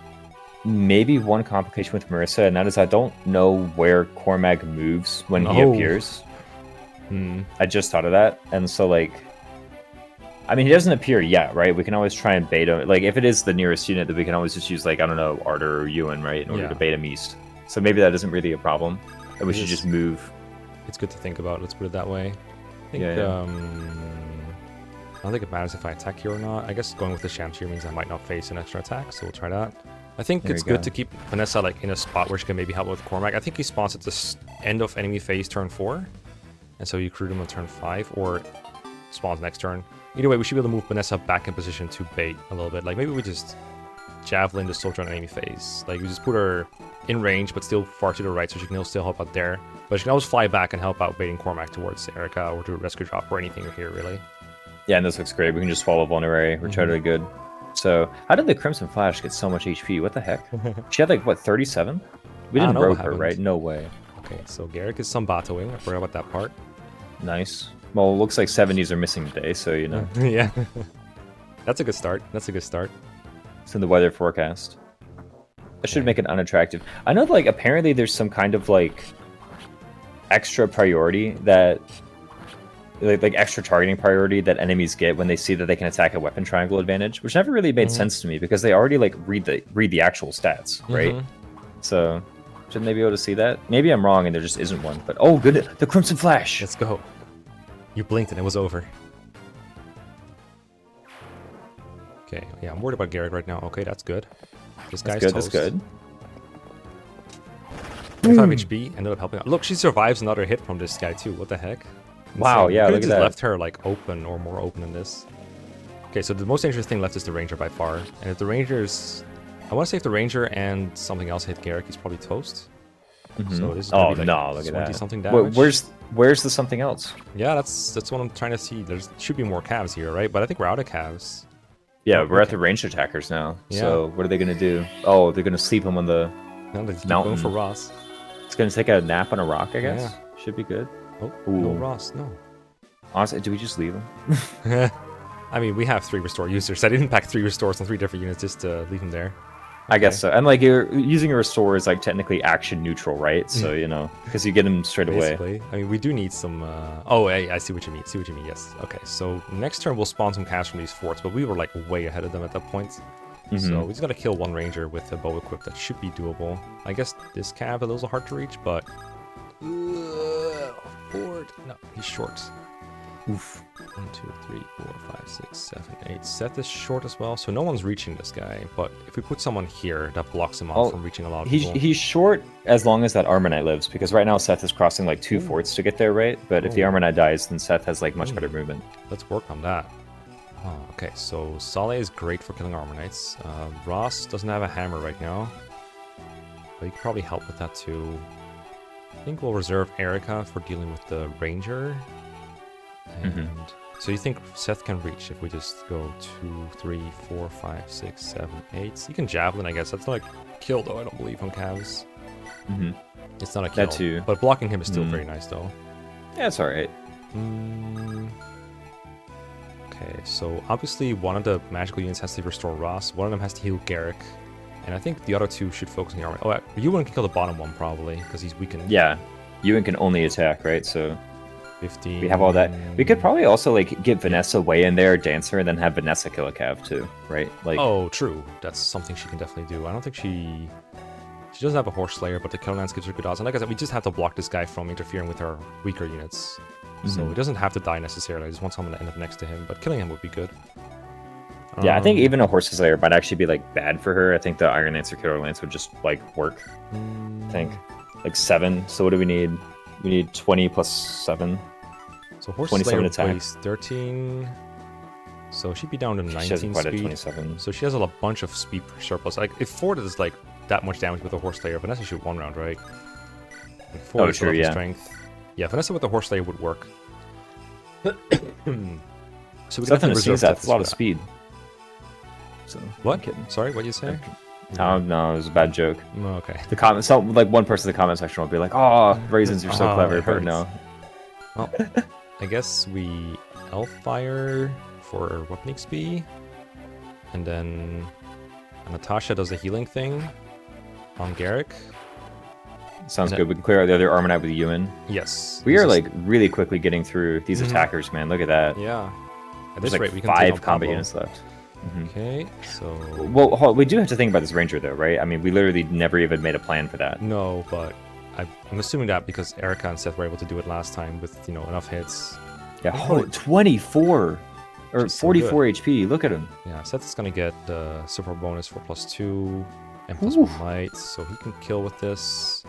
maybe one complication with Marissa, and that is I don't know where Cormag moves when he No. appears. Hmm. I just thought of that, and so like, I mean, he doesn't appear yet, right? We can always try and bait him. Like, if it is the nearest unit, then we can always just use like, I don't know, Arter or Ewan, right, in order Yeah. to bait him east. So maybe that isn't really a problem, and we It should is. just move. It's good to think about. Let's put it that way. I think. Yeah. I don't think it matters if I attack here or not. I guess going with the Shamshir means I might not face an extra attack, so we'll try that. I think There it's we go. good to keep Vanessa like in a spot where she can maybe help with Cormac. I think he spawns at the end of enemy phase turn 4, and so you recruit him on turn 5, or spawns next turn. Either way, we should be able to move Vanessa back in position to bait a little bit. Like maybe we just javelin the soldier on enemy phase. Like we just put her in range, but still far to the right, so she can still help out there. But she can always fly back and help out baiting Cormac towards Erica or do a rescue drop or anything here, really. Yeah, and this looks great. We can just follow Vulnerary. We're totally good. So, how did the Crimson Flash get so much HP? What the heck? She had like, what, 37? We didn't rogue her, right? No way. Okay, so Garrick is Sambatoing. I forgot about that part. Nice. Well, it looks like 70s are missing today, so, you know. Yeah. That's a good start. That's a good start. It's in the weather forecast. That should make it unattractive. I know, like, apparently there's some kind of, like, extra priority that... Like extra targeting priority that enemies get when they see that they can attack a weapon triangle advantage, which never really made sense to me because they already like read the actual stats, right? So shouldn't they be able to see that? Maybe I'm wrong and there just isn't one. But oh, good, the Crimson Flash. Let's go. You blinked and it was over. Okay, yeah, I'm worried about Garrick right now. Okay, that's good. This guy's toast. That's good. 5 HP ended up helping out. Look, she survives another hit from this guy too. What the heck? Wow, yeah, look at that. Left her like open or more open than this. Okay, so the most dangerous thing left is the Ranger by far. And if the Ranger's... I want to say if the Ranger and something else hit Garrick, he's probably toast. So this is gonna be like no, look at that. Something damage. Where's the something else? Yeah, that's what I'm trying to see. There should be more calves here, right? But I think we're out of calves. Yeah, we're at the ranged attackers now. Yeah. So what are they going to do? Oh, they're going to sleep him on the mountain. Going for Ross. It's going to take a nap on a rock, I guess. Yeah. Should be good. Oh, no Ross, no. Honestly, do we just leave him? I mean, we have 3 restore users. I didn't pack 3 restores on 3 different units just to leave him there. I guess so. And like you're using a restore is like technically action neutral, right? So you know, because you get him straight away. I mean, we do need some. Oh, I see what you mean. See what you mean. Yes. Okay. So next turn we'll spawn some calves from these forts, but we were like way ahead of them at that point. So we just gotta kill 1 ranger with a bow equipped. That should be doable. I guess this cav a little hard to reach, but fort. No, he's short. Oof. 1, 2, 3, 4, 5, 6, 7, 8. Seth is short as well, so no one's reaching this guy. But if we put someone here, that blocks him off from reaching a lot of people. He's short as long as that Armor Knight lives, because right now Seth is crossing like 2 forts to get there, right? But if the Armor Knight dies, then Seth has like much better movement. Let's work on that. Oh, okay, so Saleh is great for killing Armor Knights. Ross doesn't have a hammer right now, but he could probably help with that too. I think we'll reserve Erica for dealing with the Ranger. And so you think Seth can reach if we just go 2, 3, 4, 5, 6, 7, 8? He can javelin, I guess. That's not a kill, though, I don't believe, on calves. It's not a kill. That too. But blocking him is still very nice, though. Yeah, it's alright. Okay, so obviously one of the magical units has to restore Ross. One of them has to heal Garrick. And I think the other 2 should focus on the armor. Oh, Ewan can kill the bottom one, probably, because he's weakened. Yeah, Ewan can only attack, right? So... 15. We have all that. We could probably also like get Vanessa way in there, Dancer, and then have Vanessa kill a cav too, right? Like. Oh, true. That's something she can definitely do. I don't think she doesn't have a Horse Slayer, but the kill lance gives her good odds. And like I said, we just have to block this guy from interfering with our weaker units. So he doesn't have to die necessarily. I just want someone to end up next to him, but killing him would be good. Yeah, I think even a Horse Slayer might actually be like bad for her. I think the Iron Lance or Killer Lance would just like work. I think like 7. So what do we need? We need 20 plus 7. So Horse Slayer weighs 13. So she'd be down to 19 quite speed. 27. So she has a bunch of speed surplus. Like if Ford is like that much damage with a Horse Slayer, Vanessa shoot 1 round, right? Like Ford is true, strength. Yeah, Vanessa with the Horse Slayer would work. So we definitely reserve that. That's a lot of speed. So what? Sorry, what you say? Oh no, it was a bad joke. Okay. The comments, like one person in the comment section will be like, "Oh, raisins, you're so clever," but no. Well, I guess we Elfire for weapon XP, and then Natasha does the healing thing on Garrick. Sounds good. We can clear out the other Armor Knight with Ewan. Yes. We are like really quickly getting through these attackers, man. Look at that. Yeah. At There's this like rate, we can 5 combat units left. Okay, so... Well, we do have to think about this Ranger, though, right? I mean, we literally never even made a plan for that. No, but I'm assuming that because Erica and Seth were able to do it last time with, you know, enough hits. Yeah, 24! Or 44 HP, look at him. Yeah, Seth is going to get the super bonus for +2 and +1 might, so he can kill with this.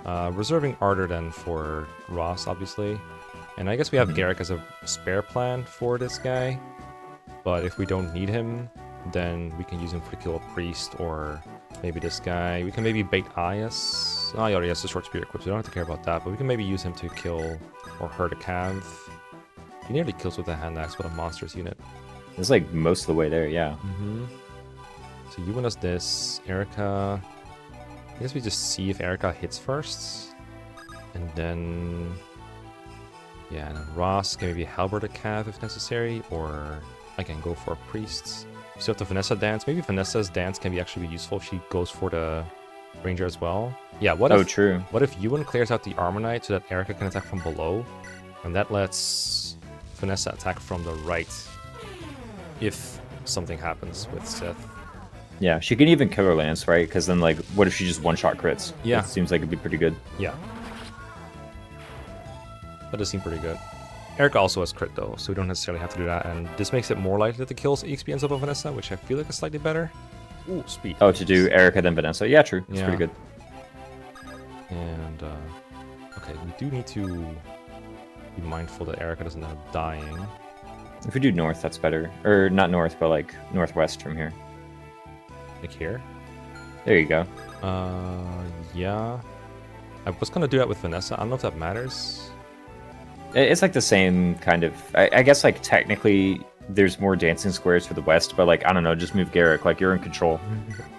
Reserving Ardor then for Ross, obviously. And I guess we have Garrick as a spare plan for this guy. But if we don't need him, then we can use him to kill a priest or maybe this guy. We can maybe bait Aias. Oh, he already has the short spear equipped, so we don't have to care about that. But we can maybe use him to kill or hurt a cav. He nearly kills with a hand axe, but a monstrous unit. It's like most of the way there, yeah. So you win us this. Erica. I guess we just see if Erica hits first. And then... yeah, and then Ross can maybe halberd a cav if necessary, or I can go for a priest. So if the Vanessa dance, maybe Vanessa's dance can be actually be useful if she goes for the ranger as well. Yeah, what if... true. What if Ewan clears out the Armor Knight so that Erica can attack from below? And that lets Vanessa attack from the right if something happens with Seth. Yeah, she can even kill her lance, right? Because then, like, what if she just one-shot crits? Yeah. It seems like it'd be pretty good. Yeah. That does seem pretty good. Erica also has crit though, so we don't necessarily have to do that, and this makes it more likely that the kills EXP ends up on Vanessa, which I feel like is slightly better. Ooh, speed. Oh, to do Erica then Vanessa? Yeah, true. It's pretty good. And, okay, we do need to be mindful that Erica doesn't end up dying. If we do north, that's better. Or not north, but like northwest from here. Like here? There you go. Yeah. I was gonna do that with Vanessa. I don't know if that matters. It's like the same kind of... I guess like technically there's more dancing squares for the west, but like, I don't know, just move Garrick. Like, you're in control.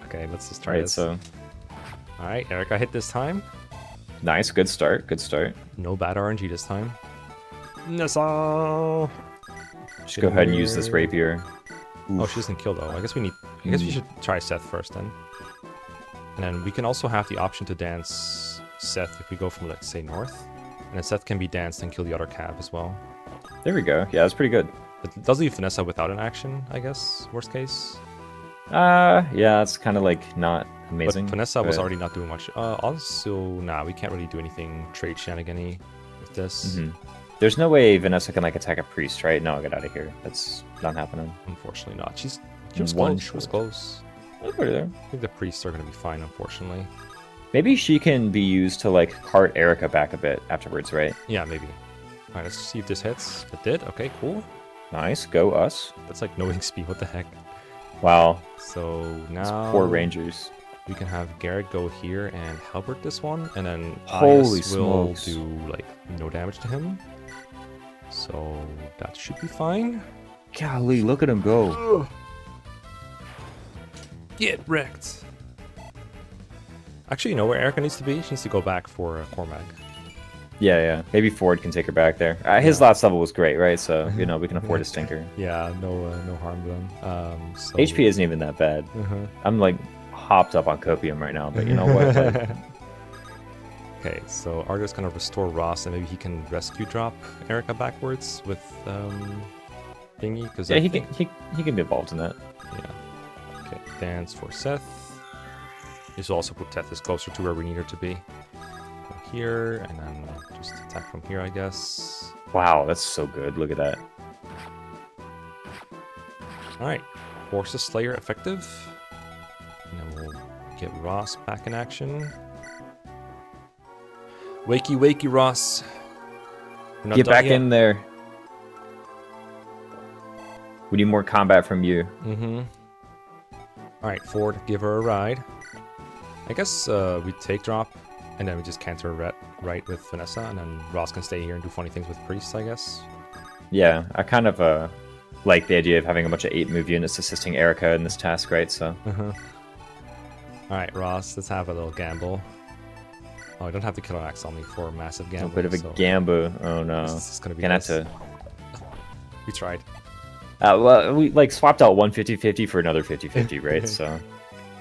Okay, let's just try this. So... Alright, Erica hit this time. Nice, good start, good start. No bad RNG this time. No. Just go ahead and use this rapier. Oof. Oh, she doesn't kill though. I guess we should try Seth first then. And then we can also have the option to dance Seth if we go from, let's say, north. And then Seth can be danced and kill the other cav as well. There we go. Yeah, that's pretty good. It does leave Vanessa without an action, I guess, worst case. Yeah, it's kind of like not amazing. But Vanessa was already not doing much. Also, nah, we can't really do anything trade shenanigan-y with this. There's no way Vanessa can like attack a priest, right? No, get out of here. That's not happening. Unfortunately not. She was close. She was close. I'll put her there. I think the priests are going to be fine, unfortunately. Maybe she can be used to like cart Erica back a bit afterwards, right? Yeah, maybe. Alright, let's see if this hits. It did. Okay, cool. Nice. Go us. That's like no XP. What the heck? Wow. So now... Poor rangers. We can have Garrett go here and halberd this one, and then Holy Aias will smokes. do like no damage to him. So that should be fine. Golly, look at him go. Ugh. Get wrecked. Actually, you know where Erica needs to be? She needs to go back for Cormac. Yeah. Maybe Ford can take her back there. His last level was great, right? So, you know, we can afford a stinker. Yeah, no harm done. So... HP isn't even that bad. I'm like hopped up on copium right now, but you know what? Like... Okay, so Argo's gonna restore Ross, and maybe he can rescue drop Erica backwards with thingy, because yeah, he can be involved in that. Yeah. Okay, dance for Seth. This will also put Tethys closer to where we need her to be. Go here, and then just attack from here, I guess. Wow, that's so good. Look at that. Alright, Force Slayer effective. And then we'll get Ross back in action. Wakey, wakey, Ross. Get back in there. We need more combat from you. Alright, Ford, give her a ride. I guess we take drop, and then we just canter right with Vanessa, and then Ross can stay here and do funny things with priests, I guess. Yeah, I kind of like the idea of having a bunch of 8-move units assisting Erica in this task, right? So. Alright, Ross, let's have a little gamble. Oh, I don't have to kill an axe on me for a massive gamble. A bit of a gamble. Oh no. This is gonna be gonna have to. We tried. Well, we like swapped out one 50-50 for another 50-50, right? So.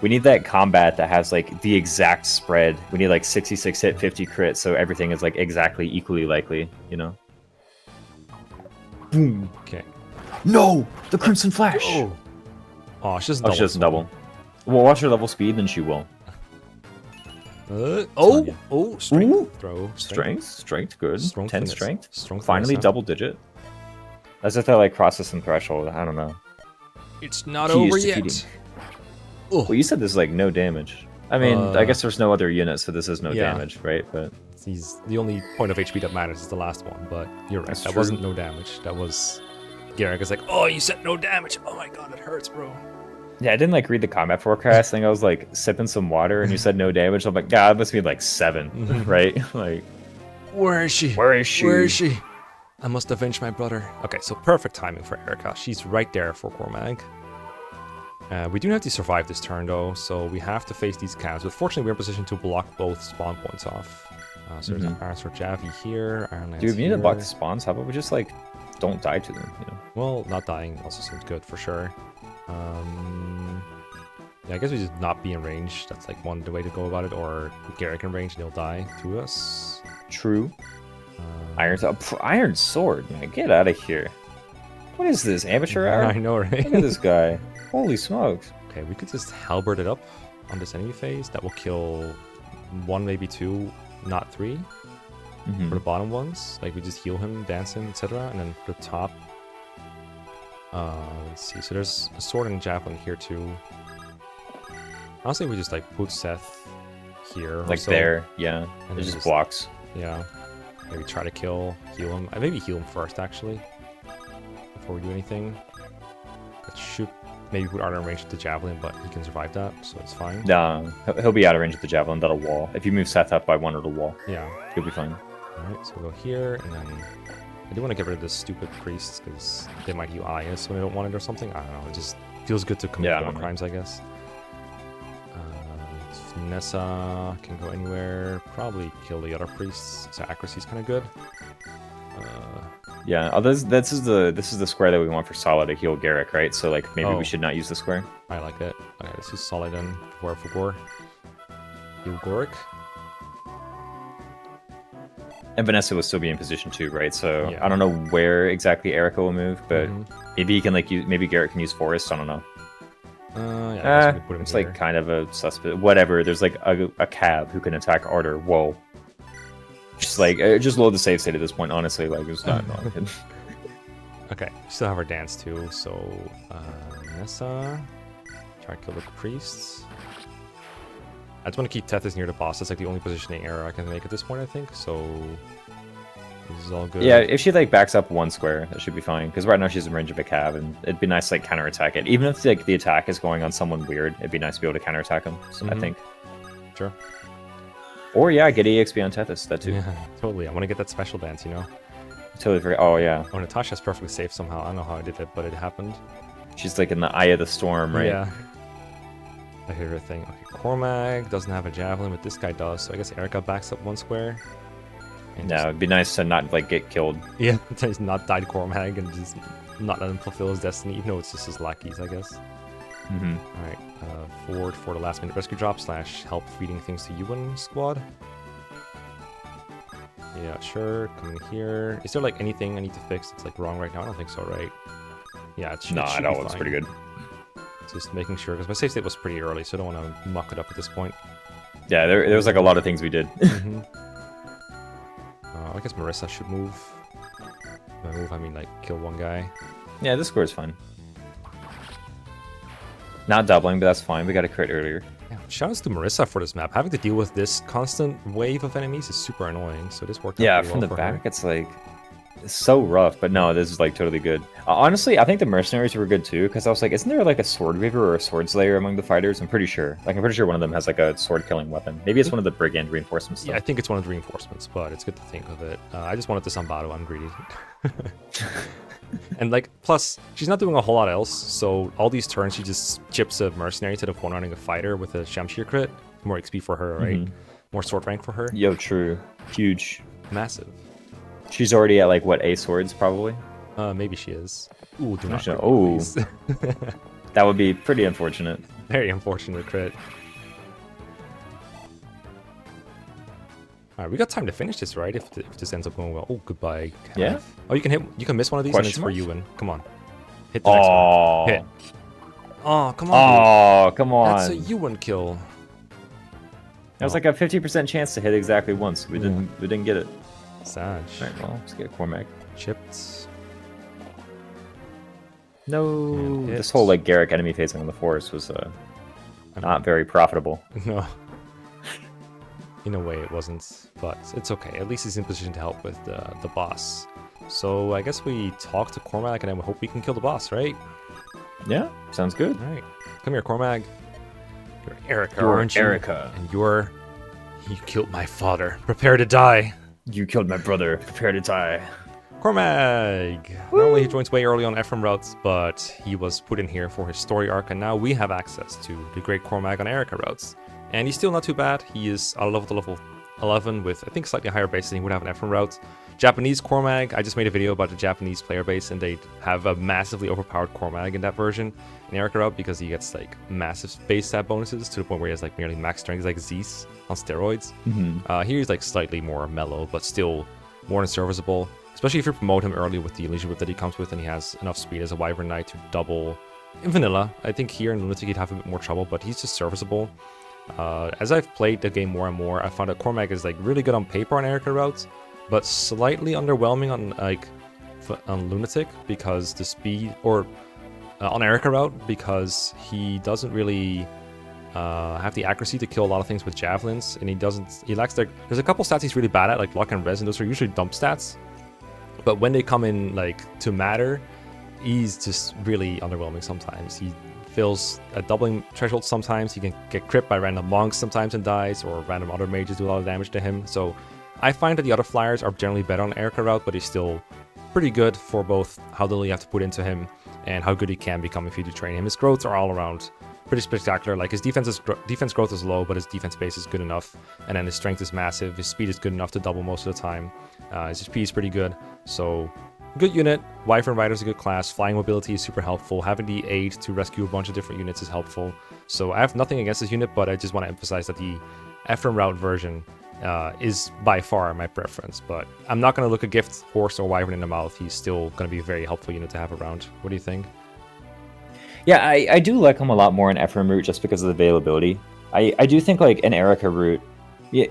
We need that combat that has like the exact spread. We need like 66 hit, 50 crit, so everything is like exactly equally likely, you know? Boom. Okay. No! The Crimson Flash! Oh, she doesn't double. She doesn't double. Well, watch her level speed, then she will. Strength. Ooh. Throw. Strength, good. 10 strength. Strength Finally, double digit. As if that like crosses some threshold, I don't know. It's not over yet. Well, you said this is like no damage. I mean, I guess there's no other unit, so this is no damage, right? But he's the only point of HP that matters is the last one. But you're right, that wasn't no damage. That was Garrick is like, oh, you said no damage. Oh my god, it hurts, bro. Yeah, I didn't like read the combat forecast. I think I was like sipping some water, and you said no damage. I'm like, God, it must be like 7, right? Like, Where is she? where is she? Where is she? I must avenge my brother. Okay, so perfect timing for Erica. She's right there for Cormag. We do have to survive this turn though, so we have to face these calves. But fortunately, we're in position to block both spawn points off. So there's an Iron Sword Javi here, Iron Lance Dude, we need here. to block the spawns. How about we just like don't die to them? You know? Well, not dying also seems good for sure. Yeah, I guess we just not be in range. That's like one way to go about it. Or Garrick in range and he'll die to us. True. Iron Sword, man, get out of here. What is this, amateur hour? I know, right? Look at this guy. Holy smokes. Okay, we could just halberd it up on this enemy phase. That will kill 1, maybe 2, not 3. For the bottom ones, like we just heal him, dance him, etc. And then for the top, let's see. So there's a sword and javelin here too. Honestly, we just like put Seth here, like so, there, yeah. And it just blocks. Yeah. Maybe try to heal him. Maybe heal him first actually, before we do anything. That should maybe put Arthur in range with the javelin, but he can survive that, so it's fine. No, he'll be out of range with the javelin. That'll wall. If you move Seth up by 1, it'll wall. Yeah, he'll be fine. Alright, so we'll go here, and then I do want to get rid of this stupid priest, because they might heal Aias when they don't want it or something. I don't know, it just feels good to commit more crimes, I guess. Nessa can go anywhere, probably kill the other priests, so accuracy's kind of good. Yeah, this is the square that we want for Sala to heal Garrick, right? So like maybe we should not use the square. I like it. Okay, let's use Sala then for Gore. Heal Goric. And Vanessa will still be in position too, right? So yeah. I don't know where exactly Erica will move, but maybe he can like use, maybe Garrick can use Forest. I don't know. Yeah, it's here. Like kind of a suspect. Whatever. There's like a cab who can attack Arter. Whoa. Just like just load the save state at this point. Honestly, like it's not. Okay, we still have our dance too. So Nessa, try to kill the priests. I just want to keep Tethys near the boss. That's like the only positioning error I can make at this point, I think. So this is all good. Yeah, if she like backs up 1 square, that should be fine. Because right now she's in range of a cab, and it'd be nice to like counterattack it. Even if like the attack is going on someone weird, it'd be nice to be able to counterattack him. So I think. Sure. Or yeah, get EXP on Tethys. That too. Yeah, totally. I want to get that special dance, you know. Totally forget. Oh yeah. Oh, Natasha's perfectly safe somehow. I don't know how I did it, but it happened. She's like in the eye of the storm, right? Yeah. I hear her thing. Okay, Cormag doesn't have a javelin, but this guy does. So I guess Erica backs up 1 square. Yeah, it'd be nice to not like get killed. Yeah, he's not died Cormag and just not let him fulfill his destiny, even though it's just his lackeys, I guess. Alright, forward for the last minute rescue drop / help feeding things to Ewan squad. Yeah, sure, come in here. Is there like anything I need to fix that's like wrong right now? I don't think so, right? Yeah, it should, it looks pretty good. Just making sure, because my save state was pretty early, so I don't want to muck it up at this point. Yeah, there was like a lot of things we did. I guess Marissa should move. By move, I mean like kill 1 guy. Yeah, this score is fine. Not doubling, but that's fine. We got a crit earlier. Yeah, shoutouts to Marissa for this map. Having to deal with this constant wave of enemies is super annoying, so this worked out yeah, pretty from well the for back, her. it's like... It's so rough, but no, this is like totally good. Honestly, I think the mercenaries were good too, because I was like, isn't there like a sword weaver or a sword slayer among the fighters? I'm pretty sure. Like, I'm pretty sure one of them has like a sword killing weapon. Maybe it's one of the brigand reinforcements. Stuff. Yeah, I think it's one of the reinforcements, but it's good to think of it. I just wanted the Sambato. I'm greedy. And like, plus, she's not doing a whole lot else, so all these turns she just chips a mercenary to the one running a fighter with a Shamshir crit. More XP for her, right? More sword rank for her. Yo, true. Huge. Massive. She's already at like what, A swords probably? Maybe she is. Ooh, do not. Oh, that would be pretty unfortunate. Very unfortunate crit. Alright, we got time to finish this, right? If this ends up going well. Oh, goodbye. Calf. Yeah. Oh, you can miss one of these and it's for Ewan. Come on. Hit the next one. Hit. Oh, come on. Oh, come on. That's a Ewan kill. That was like a 50% chance to hit exactly once. We didn't get it. Sag. Alright, well, let's get Cormac. Chipped. No. This whole like Garrick enemy phasing on the forest was not very profitable. No. In a way it wasn't, but it's okay. At least he's in position to help with the boss. So I guess we talk to Cormac and then we hope we can kill the boss, right? Yeah, sounds good. Alright. Come here, Cormag. You're Erica, You're aren't you? Erica. And you killed my father. Prepare to die. You killed my brother. Prepare to die. Cormag! Normally he joins way early on Ephraim routes, but he was put in here for his story arc, and now we have access to the great Cormag on Erica routes. And he's still not too bad. He is out of level to level 11 with, I think, slightly higher base than he would have on Ephraim routes. Japanese Cormag, I just made a video about the Japanese player base, and they have a massively overpowered Cormag in that version in Erica route because he gets like massive base stat bonuses to the point where he has like nearly max strength, like Zeus on steroids. Here he's like slightly more mellow, but still more than serviceable. Especially if you promote him early with the Illusion Whip that he comes with, and he has enough speed as a Wyvern Knight to double in vanilla. I think here in Lunatic he'd have a bit more trouble, but he's just serviceable. As I've played the game more and more, I found that Cormag is like really good on paper on Erica routes, but slightly underwhelming on Lunatic because the speed, or on Erica route because he doesn't really have the accuracy to kill a lot of things with javelins, and he lacks there's a couple stats he's really bad at, like luck and res, and those are usually dump stats. But when they come in like to matter, he's just really underwhelming sometimes. He fills a doubling threshold sometimes. He can get crit by random monks sometimes and dies, or random other mages do a lot of damage to him. So I find that the other flyers are generally better on Erica route, but he's still pretty good for both how little you have to put into him and how good he can become if you do train him. His growths are all around pretty spectacular. Like his defense growth is low, but his defense base is good enough, and then his strength is massive. His speed is good enough to double most of the time. His HP is pretty good, so good unit. Wyvern Rider is a good class. Flying mobility is super helpful. Having the aid to rescue a bunch of different units is helpful. So I have nothing against this unit, but I just want to emphasize that the Ephraim route version is by far my preference. But I'm not going to look a gift horse or Wyvern in the mouth. He's still going to be a very helpful unit to have around. What do you think? Yeah, I do like him a lot more in Ephraim route just because of the availability. I do think like an Erica route, yeah,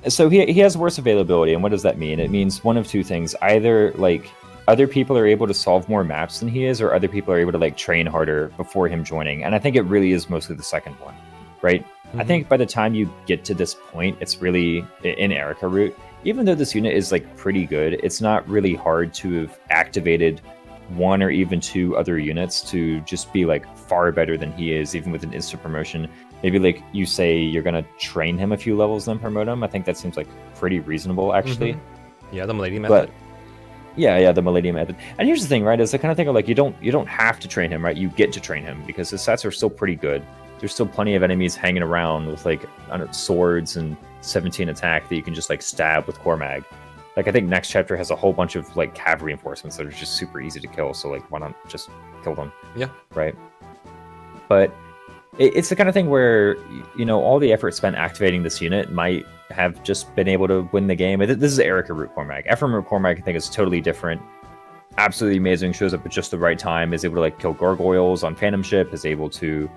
so he has worse availability, and what does that mean? It means one of two things. Either like other people are able to solve more maps than he is, or other people are able to like train harder before him joining. And I think it really is mostly the second one, right? I think by the time you get to this point, it's really in Erica route. Even though this unit is like pretty good, it's not really hard to have activated one or even two other units to just be like far better than he is, even with an instant promotion. Maybe like you say you're gonna train him a few levels then promote him. I think that seems like pretty reasonable actually. Yeah, the Milady method. But yeah, the Milady method. And here's the thing, right? Is I kind of think of like you don't have to train him, right? You get to train him because his stats are still pretty good. There's still plenty of enemies hanging around with like swords and 17 attack that you can just like stab with Cormag. Like I think next chapter has a whole bunch of like cav reinforcements that are just super easy to kill. So like why not just kill them? Yeah. Right. But it's the kind of thing where, you know, all the effort spent activating this unit might have just been able to win the game. This is Erica route Cormag. Ephraim route Cormag I think is totally different. Absolutely amazing. Shows up at just the right time. Is able to like kill gargoyles on Phantom Ship. Is able to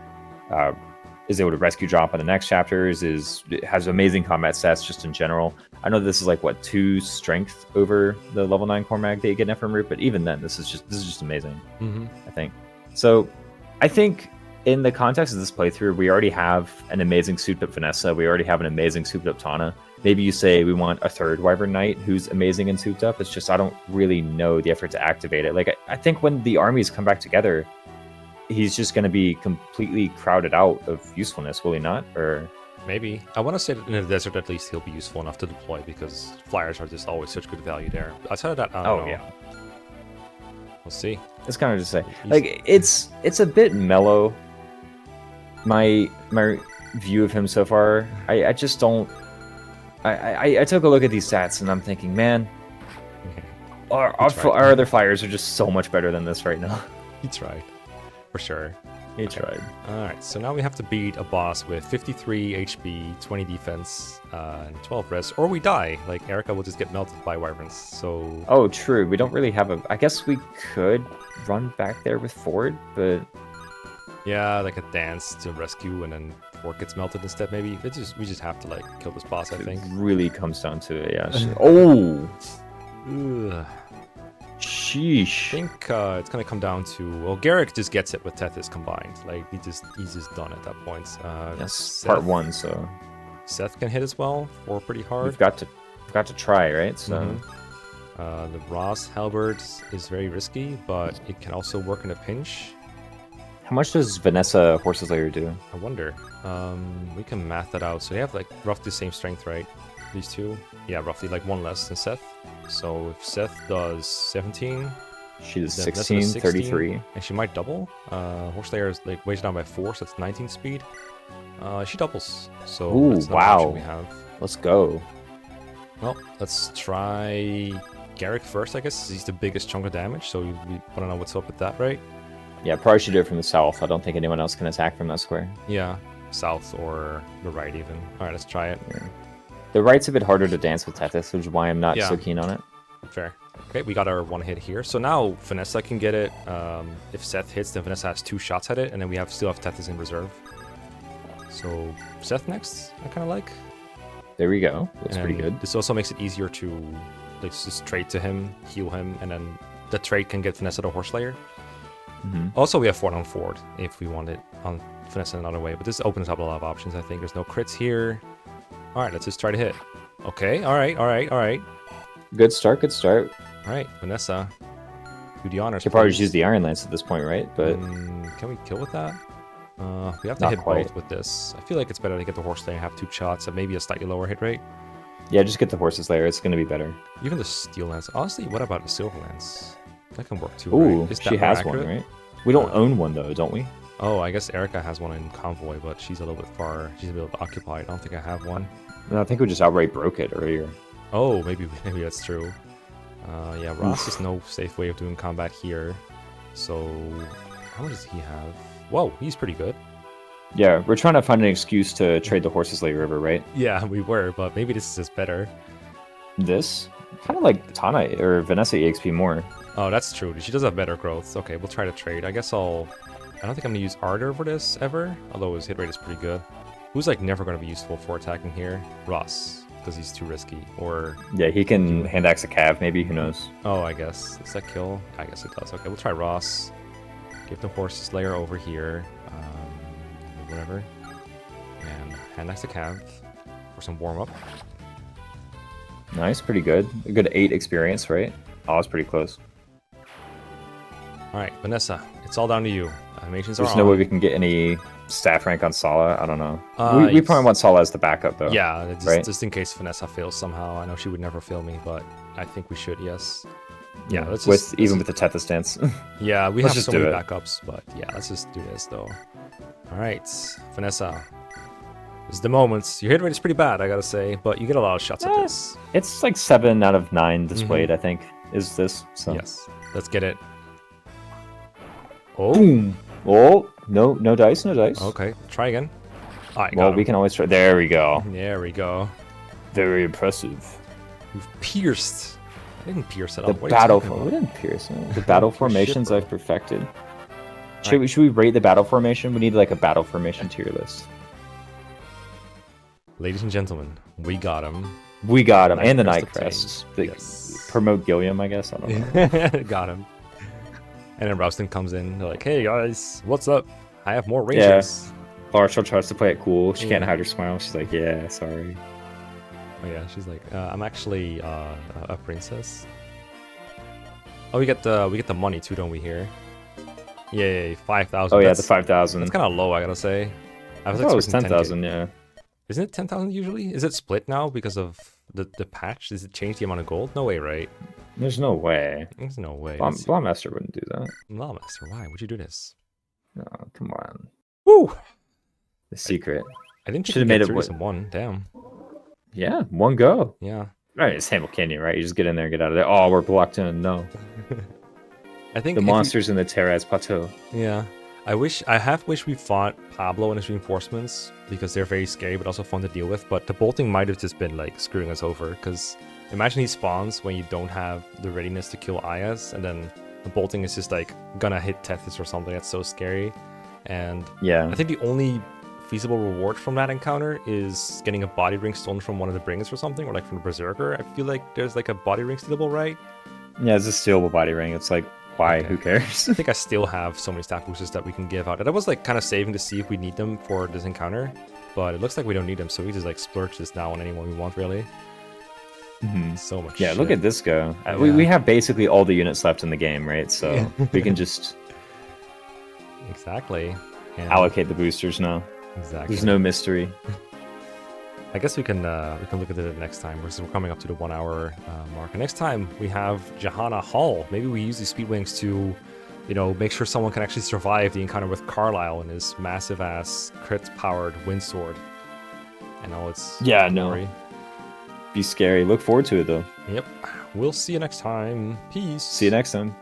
rescue drop in the next chapters. Has amazing combat stats just in general. I know this is like what 2 strength over the level 9 Cormag that you get in Ephraim route, but even then, this is just amazing. I think so. I think in the context of this playthrough, we already have an amazing souped up Vanessa. We already have an amazing souped up Tana. Maybe you say we want a third Wyvern Knight who's amazing and souped up. It's just I don't really know the effort to activate it. Like I think when the armies come back together, he's just going to be completely crowded out of usefulness, will he not? Or maybe. I want to say that in the desert, at least, he'll be useful enough to deploy because flyers are just always such good value there. Outside of that, I don't know. Yeah. We'll see. It's kind of just say like it's a bit mellow. My view of him so far, I just don't. I took a look at these stats and I'm thinking, man, our other flyers are just so much better than this right now. He tried. For sure. He tried. Alright, so now we have to beat a boss with 53 HP, 20 defense, and 12 res, or we die. Like, Erica will just get melted by wyverns, so... Oh, true. We don't really have a... I guess we could run back there with Ford, but... Yeah, like a dance to rescue, and then Ford gets melted instead, maybe. We just have to, like, kill this boss, I think. It really comes down to it, yeah. Oh! Ugh. Sheesh. I think it's gonna come down to, well, Garrick just gets it with Tethys combined. Like he's just done at that point. Yes, Seth, part 1. So Seth can hit as well, or pretty hard. We've got to try, right? So the Ross halberd is very risky, but it can also work in a pinch. How much does Vanessa Horse's Lair do? I wonder. We can math that out. So they have like roughly the same strength, right? These two? Yeah, roughly like one less than Seth. So if Seth does 17, she does then 16, Vanessa does 33. And she might double. Horse Lair is like weighted down by 4, so that's 19 speed. She doubles. So Ooh, that's another wow. option we have. Let's go. Well, let's try Garrick first, I guess. He's the biggest chunk of damage, so we want to know what's up with that, right? Yeah, probably should do it from the south. I don't think anyone else can attack from that square. Yeah, south or the right even. All right, let's try it. Yeah. The right's a bit harder to dance with Tethys, which is why I'm not so keen on it. Fair. Okay, we got our one hit here. So now Vanessa can get it. If Seth hits, then Vanessa has 2 shots at it, and then we still have Tethys in reserve. So Seth next, I kind of like. There we go. Looks pretty good. This also makes it easier to like just trade to him, heal him, and then the trade can get Vanessa the Horse Layer. Also, we have 4 on Ford if we want it on Vanessa another way, but this opens up a lot of options, I think. There's no crits here. All right, let's just try to hit. Okay, all right. Good start, good start. All right, Vanessa, do the honors. Could probably just use the Iron Lance at this point, right? But can we kill with that? We have to hit both with this. I feel like it's better to get the Horse Layer and have 2 shots and maybe a slightly lower hit rate. Yeah, just get the Horse's Lair. It's going to be better. Even the Steel Lance. Honestly, what about the Silver Lance? That can work too, Ooh, right? she has one, right? We don't own one, though, don't we? Oh, I guess Erica has one in Convoy, but she's a little bit far. She's a little bit occupied. I don't think I have one. No, I think we just outright broke it earlier. Oh, maybe that's true. Yeah, Ross is no safe way of doing combat here. So, how much does he have? Whoa, he's pretty good. Yeah, we're trying to find an excuse to trade the Horse's Lair River, right? Yeah, we were, but maybe this is just better. This? Kind of like Tana or Vanessa EXP more. Oh, that's true. She does have better growth. Okay, we'll try to trade. I guess I don't think I'm going to use Ardor for this ever, although his hit rate is pretty good. Who's like never going to be useful for attacking here? Ross, because he's too risky. Or yeah, he can hand axe a cav, maybe, who knows. Oh, I guess. Does that kill? I guess it does. Okay, we'll try Ross. Give the Horse's Lair over here. Whatever. And hand axe a cav for some warm-up. Nice, pretty good. A good 8 experience, right? Oh, it's pretty close. Alright, Vanessa, it's all down to you. Animations are There's no way we can get any staff rank on Sala. I don't know. We probably want Sala as the backup, though. Yeah, right? Just in case Vanessa fails somehow. I know she would never fail me, but I think we should, yes. Yeah, let's just... Even with the Tethys dance. Yeah, we have so many backups, but yeah, let's just do this, though. Alright, Vanessa. This is the moment. Your hit rate is pretty bad, I gotta say, but you get a lot of shots at this. It's like 7 out of 9 displayed, I think, is this. So. Yes, let's get it. Oh. Boom. Oh, no dice, no dice. Okay, try again. All right, well, we can always try. There we go. There we go. Very impressive. We've pierced. I didn't pierce at all. We didn't pierce. No. The battle formations I've perfected. Should we rate the battle formation? We need like a battle formation tier list. Ladies and gentlemen, we got him. We got him, and the Night Crests. Yes. Promote Gilliam, I guess. I don't know. Got him. And then Rouston comes in. They're like, "Hey guys, what's up? I have more rangers." Yeah. Larshall tries to play it cool. She can't hide her smile. She's like, "Yeah, sorry." Oh yeah, she's like, "I'm actually a princess." Oh, we get the money too, don't we? Here. Yay, 5,000. Oh yeah, the 5,000. That's kind of low, I gotta say. I thought it was 10,000. Yeah. Isn't it 10,000 usually? Is it split now because of the patch? Does it change the amount of gold? No way, right? There's no way. There's no way. Blawmaster wouldn't do that. Blawmaster, why would you do this? No, come on. Woo! The secret. I didn't think you made it with one. Damn. Yeah, one go. Yeah. Right, it's Hamel Canyon, right? You just get in there and get out of there. Oh, we're blocked in. No. I think the monsters in the Terraz Plateau. Yeah. I have wished we fought Pablo and his reinforcements because they're very scary but also fun to deal with. But the bolting might have just been like screwing us over because imagine he spawns when you don't have the readiness to kill Aias, and then the bolting is just like gonna hit Tethys or something. That's so scary. And yeah, I think the only feasible reward from that encounter is getting a body ring stolen from one of the bringers or something, or like from the Berserker. I feel like there's like a body ring stealable, right? Yeah, it's a stealable body ring. It's like, why? Okay. Who cares? I think I still have so many staff boosters that we can give out. And I was like kind of saving to see if we need them for this encounter, but it looks like we don't need them, so we just like splurge this now on anyone we want, really. So much. Yeah, shit. Look at this go. We have basically all the units left in the game, right? So we can just Exactly. And Allocate the boosters now. exactly. There's no mystery. I guess we can look at it next time. We're coming up to the 1 hour mark. And next time we have Johanna Hall. Maybe we use these speed wings to, make sure someone can actually survive the encounter with Carlisle and his massive ass crit powered wind sword. I know it's glory. Be scary. Look forward to it though. Yep. We'll see you next time. Peace. See you next time.